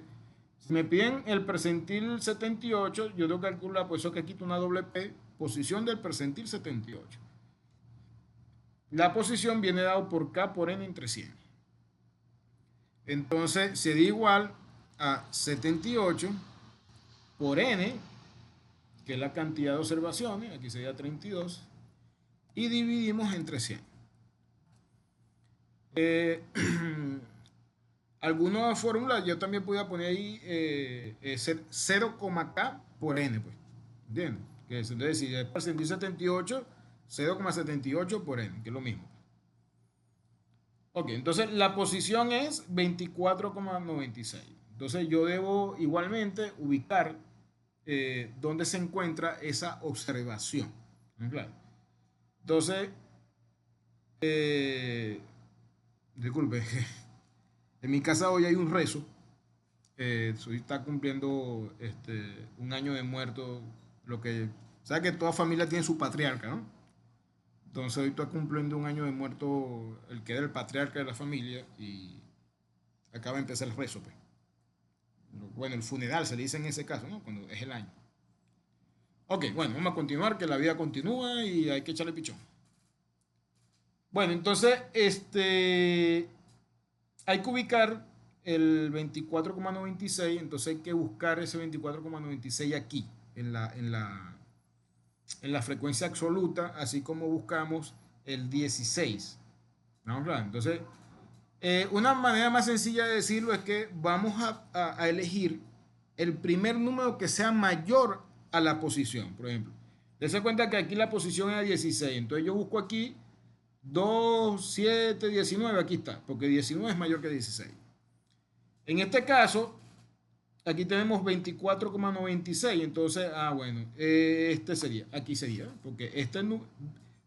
si me piden el percentil 78, yo tengo que calcular, por eso que quito una doble P, posición del percentil 78. La posición viene dado por K por N entre 100. Entonces, sería igual a 78 por N, que es la cantidad de observaciones, aquí sería 32, y dividimos entre 100. Algunas fórmulas yo también podía poner ahí 0,k por n, pues. ¿Entiendes? Entonces, si es percentil 78, 0,78 por n, que es lo mismo. Ok, entonces la posición es 24,96. Entonces yo debo igualmente ubicar dónde se encuentra esa observación. Claro. Entonces, disculpe, en mi casa hoy hay un rezo. Hoy está cumpliendo un año de muerto. ¿Sabe que toda familia tiene su patriarca, no? Entonces hoy está cumpliendo un año de muerto el que era el patriarca de la familia y acaba de empezar el rezo, pues. Bueno, el funeral se le dice en ese caso, ¿no? Cuando es el año. Ok, bueno, vamos a continuar, que la vida continúa y hay que echarle pichón. Bueno, entonces, hay que ubicar el 24,96, entonces hay que buscar ese 24,96 aquí, en la frecuencia absoluta, así como buscamos el 16. ¿Vamos claro? Entonces, una manera más sencilla de decirlo es que vamos a elegir el primer número que sea mayor a la posición. Por ejemplo, dense cuenta que aquí la posición era 16, entonces yo busco aquí 2, 7, 19, aquí está, porque 19 es mayor que 16. En este caso, aquí tenemos 24,96, entonces, bueno, aquí sería, porque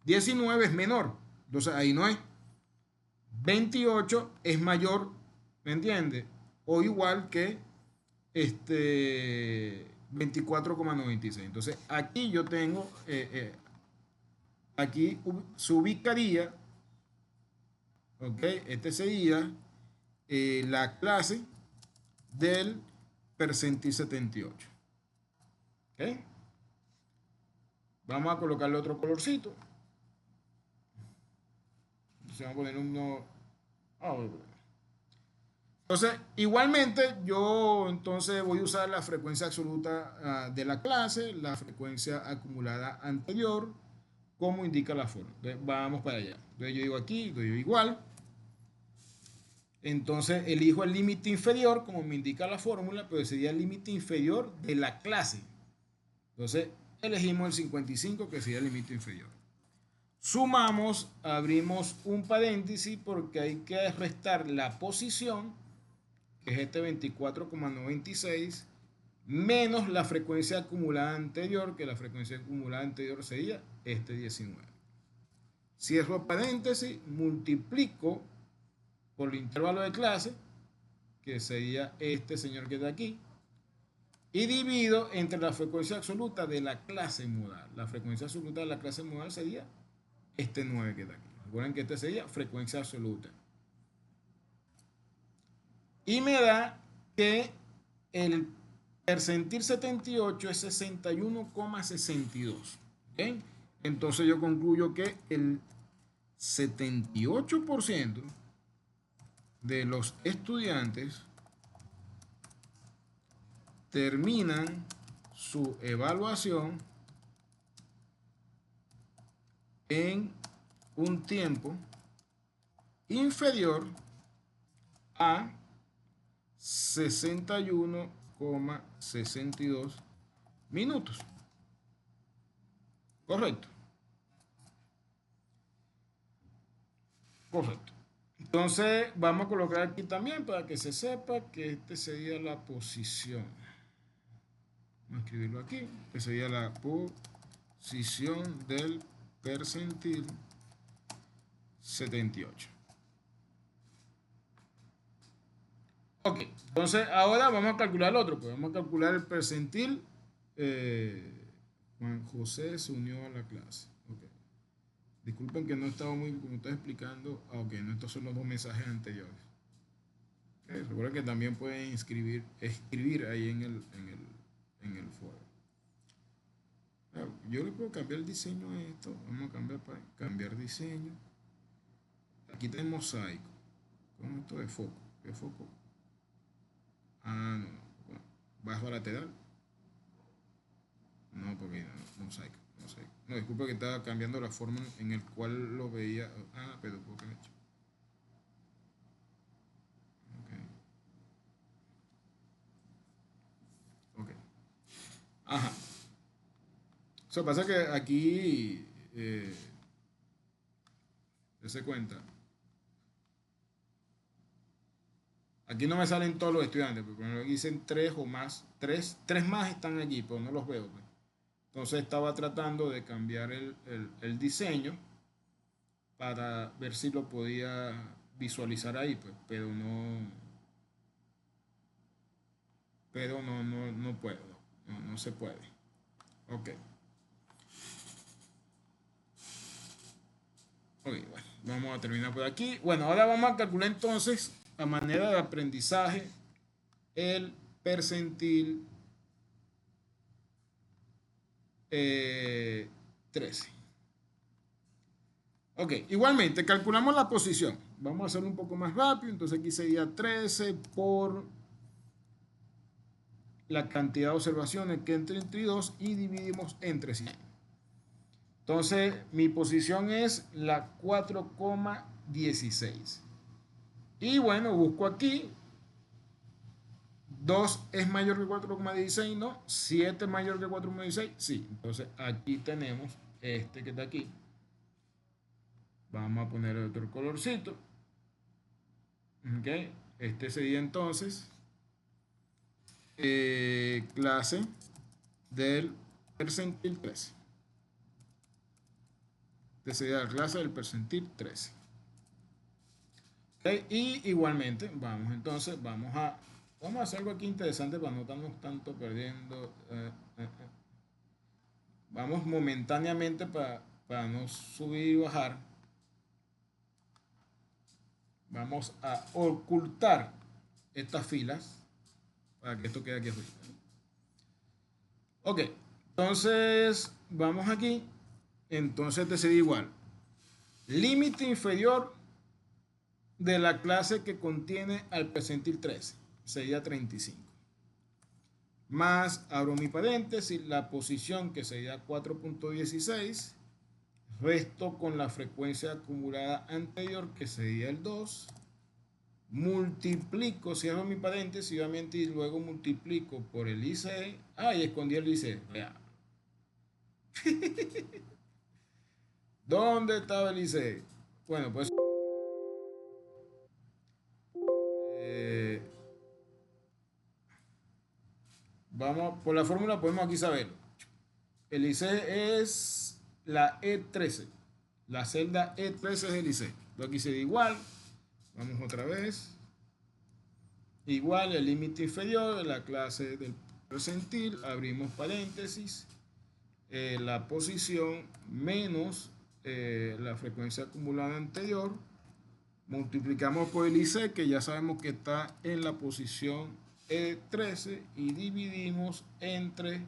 19 es menor, entonces ahí no es. 28 es mayor, ¿me entiendes? O igual que 24,96. Entonces aquí yo tengo aquí se ubicaría, ok, este sería la clase del percentil 78. ¿Ok? Vamos a colocarle otro colorcito. Entonces vamos a poner uno. Entonces, igualmente, yo entonces voy a usar la frecuencia absoluta de la clase, la frecuencia acumulada anterior, como indica la fórmula. Entonces, vamos para allá. Entonces, yo digo aquí, yo digo igual. Entonces, elijo el límite inferior, como me indica la fórmula, pero sería el límite inferior de la clase. Entonces, elegimos el 55, que sería el límite inferior. Sumamos, abrimos un paréntesis porque hay que restar la posición, que es este 24,96, menos la frecuencia acumulada anterior, que la frecuencia acumulada anterior sería este 19. Cierro paréntesis, multiplico por el intervalo de clase, que sería este señor que está aquí, y divido entre la frecuencia absoluta de la clase modal. La frecuencia absoluta de la clase modal sería este 9 que está aquí. Recuerden que este sería frecuencia absoluta. Y me da que el percentil 78 es 61,62. ¿Okay? Entonces yo concluyo que el 78% de los estudiantes terminan su evaluación en un tiempo inferior a 61,62 minutos. Correcto. Correcto. Entonces vamos a colocar aquí también para que se sepa que este sería la posición. Vamos a escribirlo aquí. Este sería la posición del percentil 78. Ok, entonces ahora vamos a calcular el otro. Pues vamos a calcular el percentil. Juan José se unió a la clase. Okay. Disculpen que no estaba muy, como estoy explicando. Ok, no, estos son los dos mensajes anteriores. Okay, recuerden que también pueden escribir ahí en el foro. Yo le puedo cambiar el diseño a esto. Vamos a cambiar para cambiar diseño. Aquí tenemos mosaico. ¿Cómo esto de foco? ¿Qué foco? Ah, no. Bueno, bajo lateral. No, porque no, mosaico. No, disculpa que estaba cambiando la forma en el cual lo veía. Ah, pero ¿por qué he hecho? Ok. Ajá. Eso pasa que aquí se cuenta. Aquí no me salen todos los estudiantes, porque aquí dicen 3 o más. 3 más están allí, pero no los veo. Pues. Entonces estaba tratando de cambiar el diseño para ver si lo podía visualizar ahí, pues, pero no puedo, no se puede. Ok. Ok, bueno, vamos a terminar por aquí. Bueno, ahora vamos a calcular entonces, a manera de aprendizaje, el percentil 13. Ok, igualmente calculamos la posición. Vamos a hacerlo un poco más rápido. Entonces aquí sería 13 por la cantidad de observaciones que entre 32 y dividimos entre 100. Entonces mi posición es la 4,16. Y bueno, busco aquí. 2 es mayor que 4,16, ¿no? 7 es mayor que 4,16, sí. Entonces aquí tenemos este que está aquí. Vamos a poner otro colorcito. Ok. Este sería entonces clase del percentil 13. Este sería la clase del percentil 13. Okay. Y igualmente, vamos a hacer algo aquí interesante para no estarnos tanto perdiendo. Vamos momentáneamente para para no subir y bajar, vamos a ocultar estas filas para que esto quede aquí arriba. Ok, entonces vamos aquí. Entonces te sería igual. Límite inferior de la clase que contiene al percentil 13 sería 35. Más, abro mi paréntesis, la posición que sería 4.16. Resto con la frecuencia acumulada anterior que sería el 2. Multiplico, cierro mi paréntesis obviamente y luego multiplico por el ICE. Ah, y escondí el ICE. Vea. ¿Dónde estaba el ICE? Bueno, pues vamos, por la fórmula podemos aquí saberlo. El ICE es la E13. La celda E13 es el ICE. Aquí se da igual. Vamos otra vez. Igual el límite inferior de la clase del percentil. Abrimos paréntesis. La posición menos la frecuencia acumulada anterior. Multiplicamos por el IC, que ya sabemos que está en la posición E13, y dividimos entre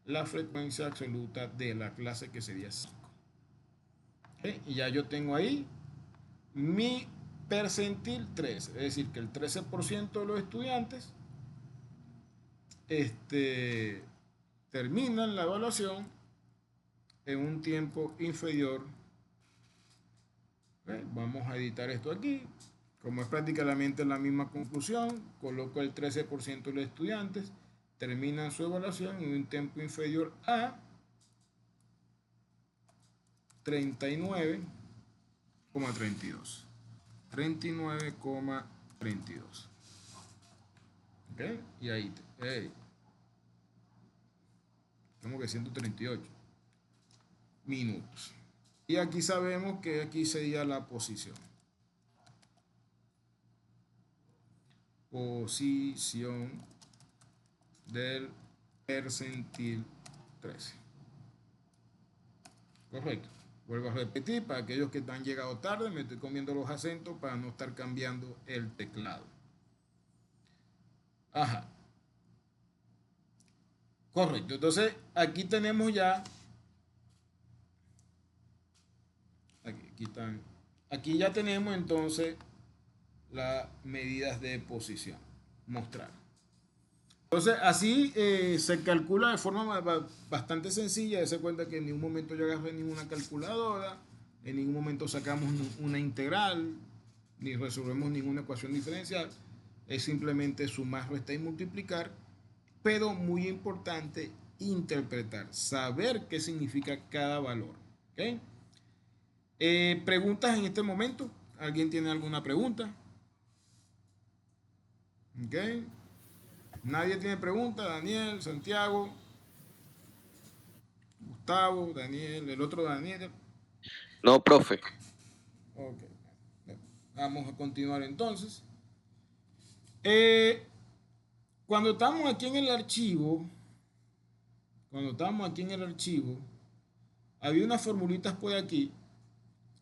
la frecuencia absoluta de la clase, que sería 5. ¿Okay? Y ya yo tengo ahí mi percentil 13, es decir, que el 13% de los estudiantes terminan la evaluación en un tiempo inferior. Vamos a editar esto aquí. Como es prácticamente la misma conclusión, coloco el 13% de los estudiantes terminan su evaluación en un tiempo inferior a 39,32. 39,32. ¿Ok? Y ahí, como que 138 minutos. Y aquí sabemos que aquí sería la posición. Posición del percentil 13. Correcto. Vuelvo a repetir, para aquellos que han llegado tarde, me estoy comiendo los acentos para no estar cambiando el teclado. Ajá. Correcto. Entonces, aquí tenemos ya... Aquí ya tenemos entonces las medidas de posición. Mostrar. Entonces, así se calcula de forma bastante sencilla. Se cuenta que en ningún momento yo agarré ninguna calculadora, en ningún momento sacamos una integral, ni resolvemos ninguna ecuación diferencial. Es simplemente sumar, restar y multiplicar, pero muy importante interpretar, saber qué significa cada valor. ¿Okay? ¿Preguntas en este momento? ¿Alguien tiene alguna pregunta? ¿Ok? Nadie tiene pregunta. Daniel, Santiago, Gustavo, Daniel, el otro Daniel. No, profe. Ok. Vamos a continuar entonces. Cuando estamos aquí en el archivo, había unas formulitas por aquí,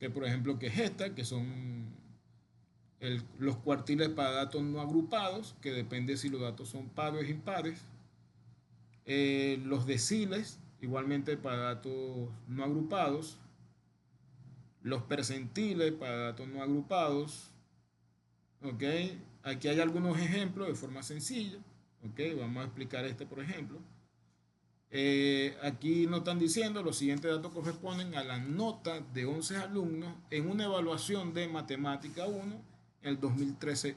que por ejemplo, que es esta, que son los cuartiles para datos no agrupados, que depende si los datos son pares o impares. Los deciles, igualmente para datos no agrupados. Los percentiles para datos no agrupados. Ok, aquí hay algunos ejemplos de forma sencilla. Ok, vamos a explicar este por ejemplo. Aquí nos están diciendo los siguientes datos corresponden a la nota de 11 alumnos en una evaluación de matemática 1 en el 2023-1.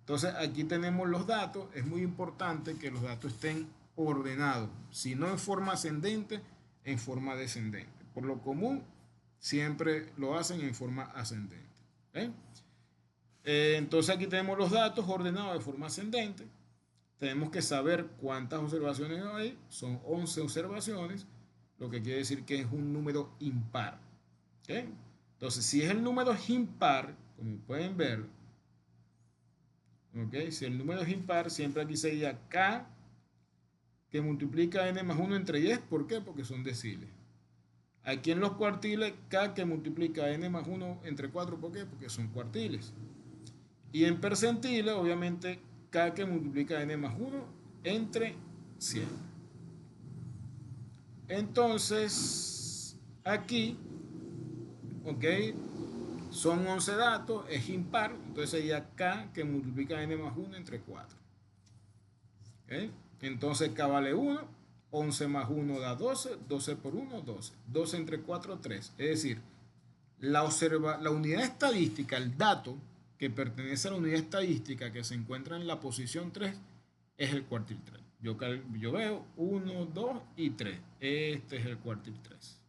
Entonces aquí tenemos los datos. Es muy importante que los datos estén ordenados, si no en forma ascendente, en forma descendente. Por lo común siempre lo hacen en forma ascendente. Entonces aquí tenemos los datos ordenados de forma ascendente. Tenemos que saber cuántas observaciones hay. Son 11 observaciones, lo que quiere decir que es un número impar. Entonces, si es el número impar, como pueden ver, si el número es impar, siempre aquí sería K que multiplica n más 1 entre 10. ¿Por qué? Porque son deciles. Aquí en los cuartiles, K que multiplica n más 1 entre 4, ¿por qué? Porque son cuartiles. Y en percentiles, obviamente, K que multiplica n más 1 entre 100. Entonces, aquí, ok, son 11 datos, es impar, entonces sería K que multiplica n más 1 entre 4. ¿Okay? Entonces K vale 1, 11 más 1 da 12, 12 por 1, 12. 12 entre 4, 3. Es decir, la unidad estadística, el dato que pertenece a la unidad estadística que se encuentra en la posición 3 es el cuartil 3. Yo veo 1, 2 y 3. Este es el cuartil 3.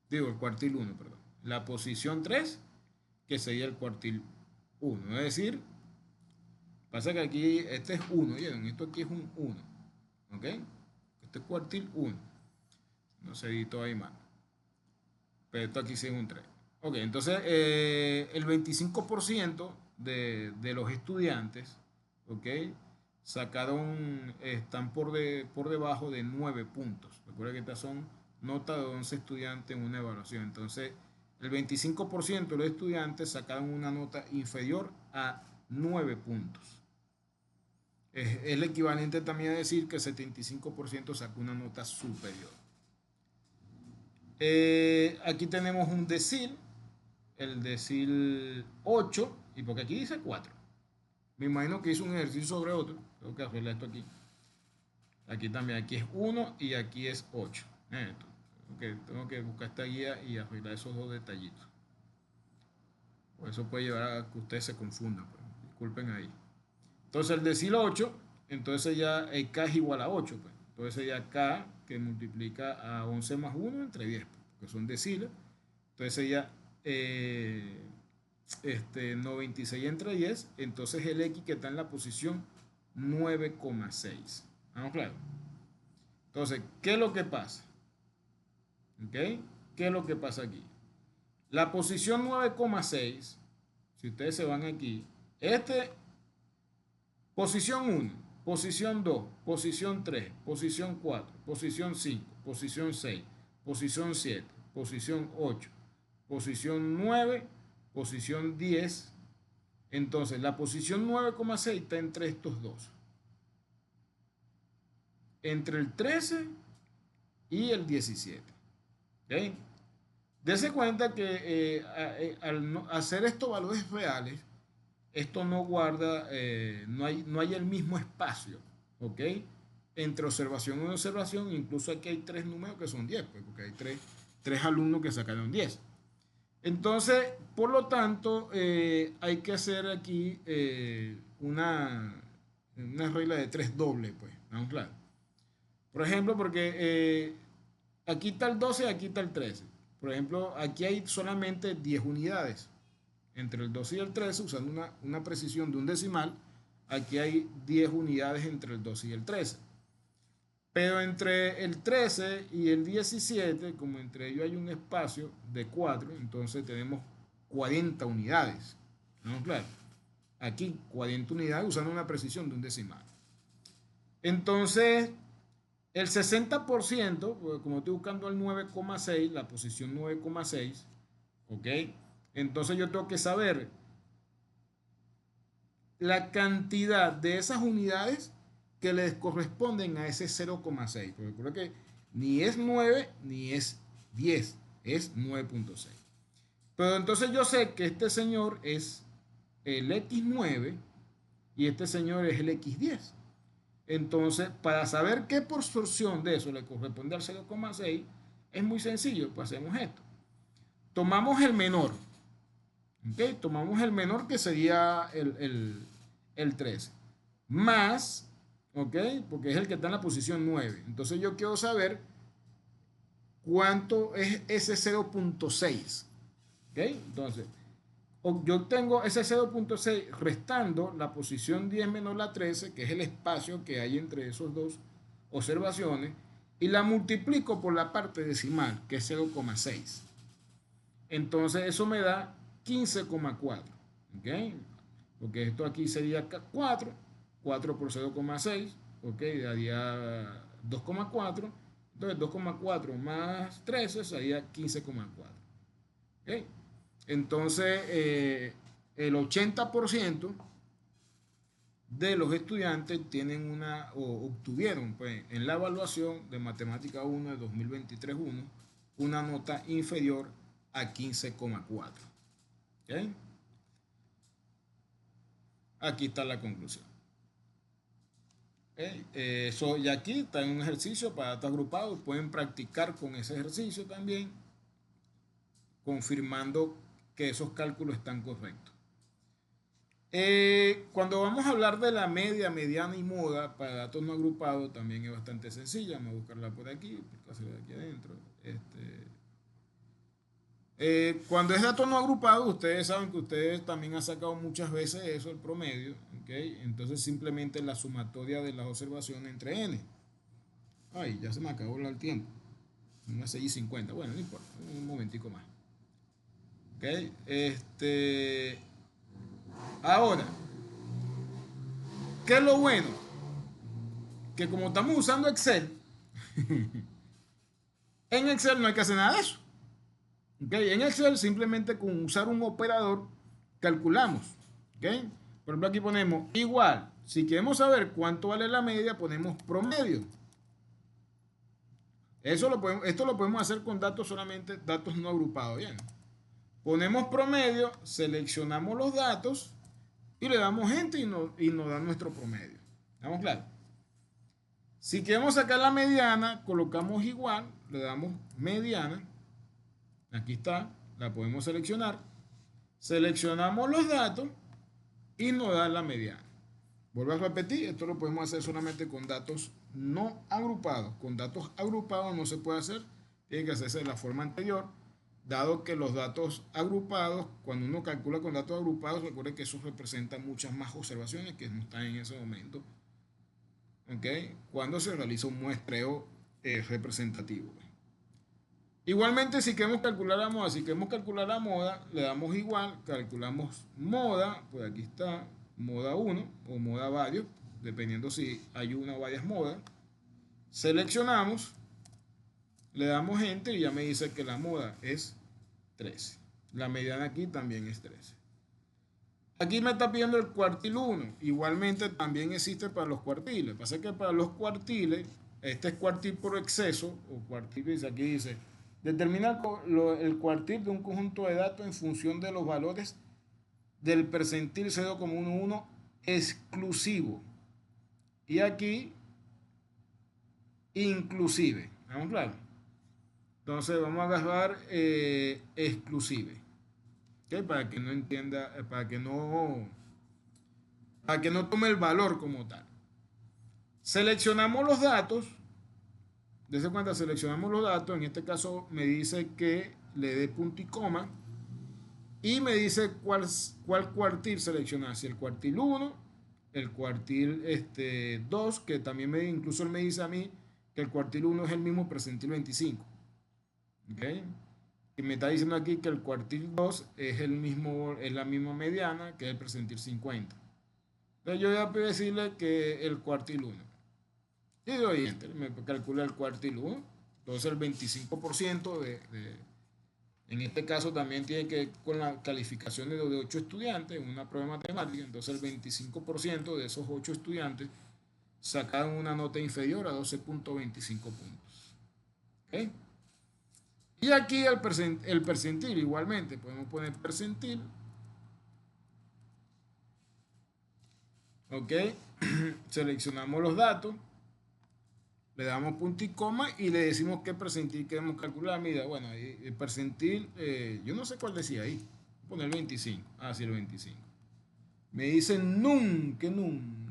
Digo, el cuartil 1, perdón. La posición 3, que sería el cuartil 1. Es decir, pasa que aquí este es 1, ¿vieron? Esto aquí es un 1. ¿Ok? Este es cuartil 1. No se editó ahí mal. Pero esto aquí sí es un 3. Ok, entonces el 25% de los estudiantes, ¿ok? Están por debajo de 9 puntos. Recuerda que estas son notas de 11 estudiantes en una evaluación. Entonces, el 25% de los estudiantes sacaron una nota inferior a 9 puntos. Es el equivalente también a decir que el 75% sacó una nota superior. Aquí tenemos un decil, el decil 8, y porque aquí dice 4. Me imagino que hizo un ejercicio sobre otro. Tengo que arreglar esto aquí. Aquí también, aquí es 1 y aquí es 8. Tengo que buscar esta guía y arreglar esos dos detallitos. Por eso puede llevar a que ustedes se confundan. Pues. Disculpen ahí. Entonces el decil 8, entonces ya el K es igual a 8. Pues. Entonces ya K que multiplica a 11 más 1 entre 10, pues, porque son deciles. Entonces ya 96 entre 10, entonces el X que está en la posición 9,6. ¿Vamos claro? Entonces, ¿qué es lo que pasa? ¿Ok? ¿Qué es lo que pasa aquí? La posición 9,6, si ustedes se van aquí, posición 1, posición 2, posición 3, posición 4, posición 5, posición 6, posición 7, posición 8, posición 9, posición 10. Entonces, la posición 9,6 está entre estos dos. Entre el 13 y el 17. ¿Okay? Dese cuenta que al hacer estos valores reales, esto no guarda, no hay el mismo espacio, ¿ok? Entre observación y observación, incluso aquí hay 3 números que son 10, pues, porque hay 3 alumnos que sacaron 10. Entonces, por lo tanto, hay que hacer aquí una regla de 3 doble, pues, ¿no? Claro. Por ejemplo, porque aquí está el 12 y aquí está el 13. Por ejemplo, aquí hay solamente 10 unidades. Entre el 12 y el 13, usando una precisión de un decimal, aquí hay 10 unidades entre el 12 y el 13. Pero entre el 13 y el 17, como entre ellos hay un espacio de 4, entonces tenemos 40 unidades. ¿No? Claro. Aquí 40 unidades usando una precisión de un decimal. Entonces, el 60%, como estoy buscando el 9,6, la posición 9,6, ¿ok? Entonces yo tengo que saber la cantidad de esas unidades que les corresponden a ese 0,6. Porque recuerda que ni es 9 ni es 10, es 9,6. Pero entonces yo sé que este señor es el X9 y este señor es el X10. Entonces, para saber qué porción de eso le corresponde al 0,6, es muy sencillo, pues hacemos esto. Tomamos el menor, ¿ok? Tomamos el menor que sería el 13, más, ¿ok? Porque es el que está en la posición 9. Entonces yo quiero saber cuánto es ese 0,6, ¿ok? Entonces, yo tengo ese 0,6 restando la posición 10 menos la 13, que es el espacio que hay entre esos dos observaciones, y la multiplico por la parte decimal, que es 0,6. Entonces eso me da 15,4. ¿Ok? Porque esto aquí sería 4 por 0,6, ¿ok? Daría 2,4. Entonces 2,4 más 13 sería 15,4. ¿Ok? Entonces el 80% de los estudiantes tienen o obtuvieron pues, en la evaluación de Matemática 1 de 2023-1 una nota inferior a 15,4. ¿Ok? Aquí está la conclusión. ¿Ok? Y aquí está un ejercicio para datos agrupados. Pueden practicar con ese ejercicio también, confirmando que esos cálculos están correctos. Cuando vamos a hablar de la media, mediana y moda para datos no agrupados, también es bastante sencilla. Vamos a buscarla por aquí, porque se ve aquí adentro. Cuando es datos no agrupados, ustedes saben que ustedes también han sacado muchas veces eso, el promedio. ¿Okay? Entonces simplemente la sumatoria de las observaciones entre n. Ay, ya se me acabó el tiempo. Una 6:50. Bueno, no importa, un momentico más. ¿Ok? Ahora, ¿qué es lo bueno? Que como estamos usando Excel, en Excel no hay que hacer nada de eso. ¿Okay? En Excel simplemente con usar un operador calculamos. ¿Okay? Por ejemplo, aquí ponemos igual. Si queremos saber cuánto vale la media, ponemos promedio. Esto lo podemos hacer con datos solamente, datos no agrupados. Bien. Ponemos promedio, seleccionamos los datos y le damos enter y nos da nuestro promedio. ¿Estamos claros? Si queremos sacar la mediana, colocamos igual, le damos mediana. Aquí está, la podemos seleccionar. Seleccionamos los datos y nos da la mediana. Vuelvo a repetir, esto lo podemos hacer solamente con datos no agrupados. Con datos agrupados no se puede hacer, tiene que hacerse de la forma anterior, dado que los datos agrupados, cuando uno calcula con datos agrupados, recuerde que eso representa muchas más observaciones que no están en ese momento. ¿Okay? Cuando se realiza un muestreo representativo. Igualmente, si queremos calcular la moda, le damos igual, calculamos moda, pues aquí está, moda 1 o moda varios, dependiendo si hay una o varias modas. Seleccionamos, le damos enter y ya me dice que la moda es 13. La mediana aquí también es 13. Aquí me está pidiendo el cuartil 1. Igualmente también existe para los cuartiles. Pasa que para los cuartiles, este es cuartil por exceso, o cuartil, aquí dice, determina el cuartil de un conjunto de datos en función de los valores del percentil 0,11 exclusivo. Y aquí, inclusive. ¿Estamos claros? Entonces vamos a agarrar exclusive. ¿Okay? Para que no entienda, para que no tome el valor como tal. Seleccionamos los datos. Desde cuenta seleccionamos los datos. En este caso me dice que le dé punto y coma. Y me dice cuál cuartil seleccionar. Si el cuartil 1, el cuartil 2, que también incluso él me dice a mí que el cuartil 1 es el mismo percentil 25. ¿Okay? Y me está diciendo aquí que el cuartil 2 es la misma mediana que el percentil 50. Entonces yo voy a decirle que el cuartil 1. Y doy enter, me calcula el cuartil 1. Entonces el 25% en este caso también tiene que ver con la calificación de 8 estudiantes en una prueba de matemática. Entonces el 25% de esos 8 estudiantes sacaron una nota inferior a 12.25 puntos. ¿Ok? Y aquí el percentil, igualmente, podemos poner percentil. Ok, seleccionamos los datos, le damos punto y coma y le decimos qué percentil queremos calcular. Mira, bueno, el percentil, yo no sé cuál decía ahí. Voy a poner el 25. Ah, sí, el 25. Me dicen nun, ¿qué nun?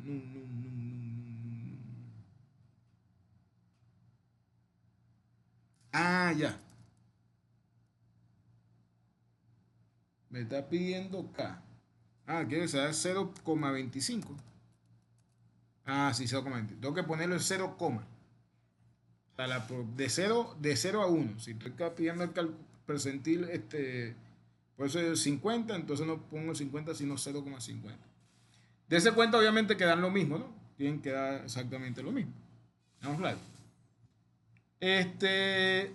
Ah, ya. Me está pidiendo K. Ah, quiere saber 0,25. Ah, sí, 0,25. Tengo que ponerle el 0, de 0 a 1. Si estoy pidiendo el percentil, por eso es 50, entonces no pongo 50, sino 0,50. De ese cuenta, obviamente, quedan lo mismo, ¿no? Tienen que dar exactamente lo mismo. Vamos claro.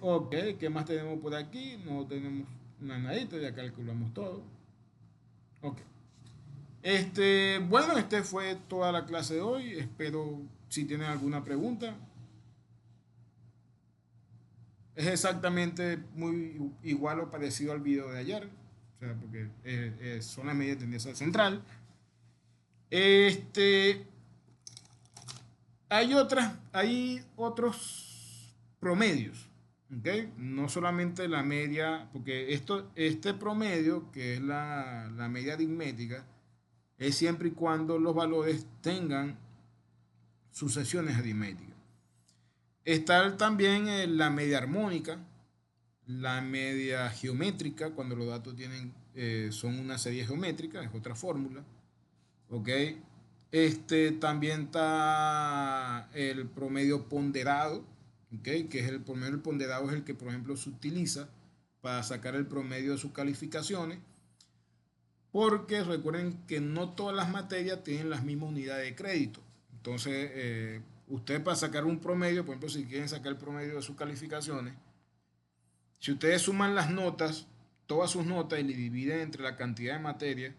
Ok, ¿qué más tenemos por aquí? No tenemos una nadita, ya calculamos todo. Ok. Bueno, fue toda la clase de hoy. Espero si tienen alguna pregunta. Es exactamente muy igual o parecido al video de ayer. O sea, porque son las medidas de tendencia central. Hay otros promedios, ¿ok? No solamente la media, porque este promedio, que es la media aritmética, es siempre y cuando los valores tengan sucesiones aritméticas. Está también la media armónica, la media geométrica, cuando los datos son una serie geométrica, es otra fórmula, ¿ok? También está el promedio ponderado, ¿ok? Que es el promedio ponderado, es el que, por ejemplo, se utiliza para sacar el promedio de sus calificaciones, porque recuerden que no todas las materias tienen las mismas unidades de crédito. Entonces, ustedes para sacar un promedio, por ejemplo, si quieren sacar el promedio de sus calificaciones, si ustedes suman las notas, todas sus notas, y le dividen entre la cantidad de materias,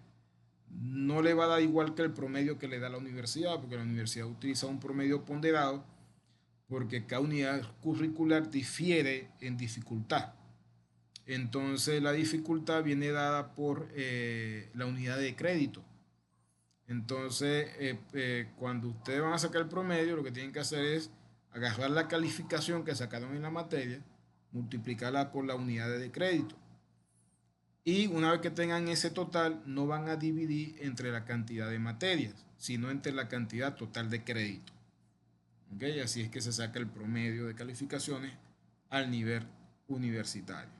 no le va a dar igual que el promedio que le da la universidad, porque la universidad utiliza un promedio ponderado, porque cada unidad curricular difiere en dificultad. Entonces la dificultad viene dada por la unidad de crédito. Entonces, cuando ustedes van a sacar el promedio, lo que tienen que hacer es agarrar la calificación que sacaron en la materia, multiplicarla por la unidad de crédito. Y una vez que tengan ese total, no van a dividir entre la cantidad de materias, sino entre la cantidad total de crédito. ¿Ok? Así es que se saca el promedio de calificaciones al nivel universitario.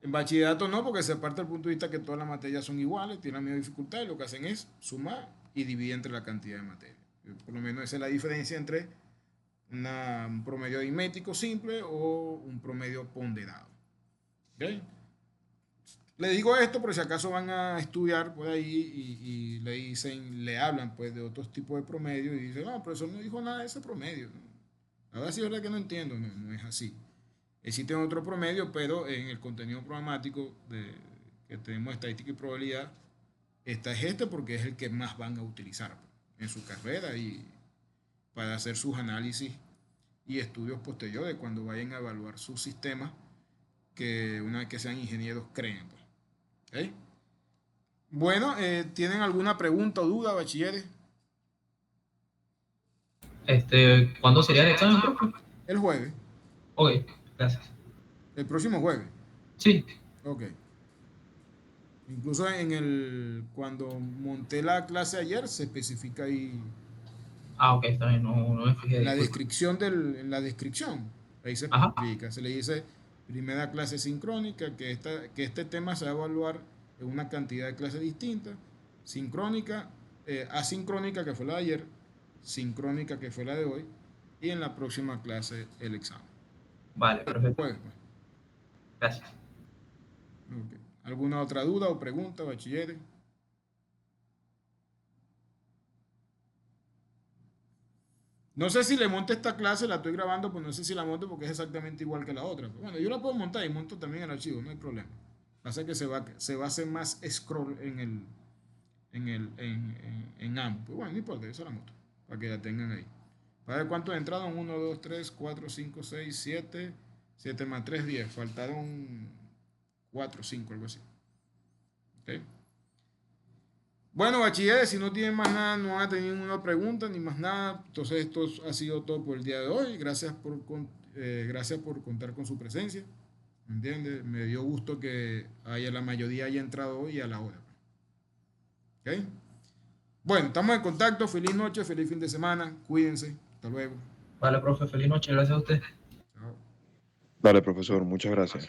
En bachillerato no, porque se parte del punto de vista que todas las materias son iguales, tienen la misma dificultad, y lo que hacen es sumar y dividir entre la cantidad de materias. Por lo menos esa es la diferencia entre un promedio aritmético simple o un promedio ponderado. ¿Ok? Le digo esto por si acaso van a estudiar por ahí y le hablan pues de otros tipos de promedios y dicen, no, profesor no dijo nada de ese promedio. Ahora sí es verdad que no entiendo, no es así. Existen otros promedios, pero en el contenido programático que tenemos estadística y probabilidad, es porque es el que más van a utilizar en su carrera y para hacer sus análisis y estudios posteriores cuando vayan a evaluar sus sistemas que una vez que sean ingenieros creen. ¿Okay? Bueno, ¿tienen alguna pregunta o duda, bachilleres? ¿Cuándo sería el examen, profe? El jueves, Ok, gracias. el próximo jueves. Sí. Ok. Incluso cuando monté la clase ayer, se especifica ahí Ok, está bien, no me fijé. en la Disculpe. en la descripción, ahí se Ajá. especifica, se le dice primera clase sincrónica, que este tema se va a evaluar en una cantidad de clases distintas, sincrónica, asincrónica, que fue la de ayer, sincrónica, que fue la de hoy, y en la próxima clase el examen. Vale, perfecto. Pues, pues. Gracias. Okay. ¿Alguna otra duda o pregunta, bachilleres? No sé si le monto esta clase, la estoy grabando, pues no sé si la monto porque es exactamente igual que la otra. Pero bueno, yo la puedo montar y monto también el archivo, no hay problema. Pasa que se va a hacer más scroll en ambos. Pues bueno, no importa, yo se la monto, para que la tengan ahí. Para ver cuántos entraron, 1, 2, 3, 4, 5, 6, 7, 7 más 3, 10. Faltaron 4, 5, algo así. ¿Ok? Bueno, bachilleres, si no tienen más nada, no van a tener ninguna pregunta ni más nada. Entonces esto ha sido todo por el día de hoy. Gracias por contar con su presencia. ¿Me entiendes? Me dio gusto que la mayoría haya entrado hoy a la hora. ¿Ok? Bueno, estamos en contacto. Feliz noche, feliz fin de semana. Cuídense. Hasta luego. Vale, profe, feliz noche, gracias a usted. Chao. Dale, profesor, muchas gracias.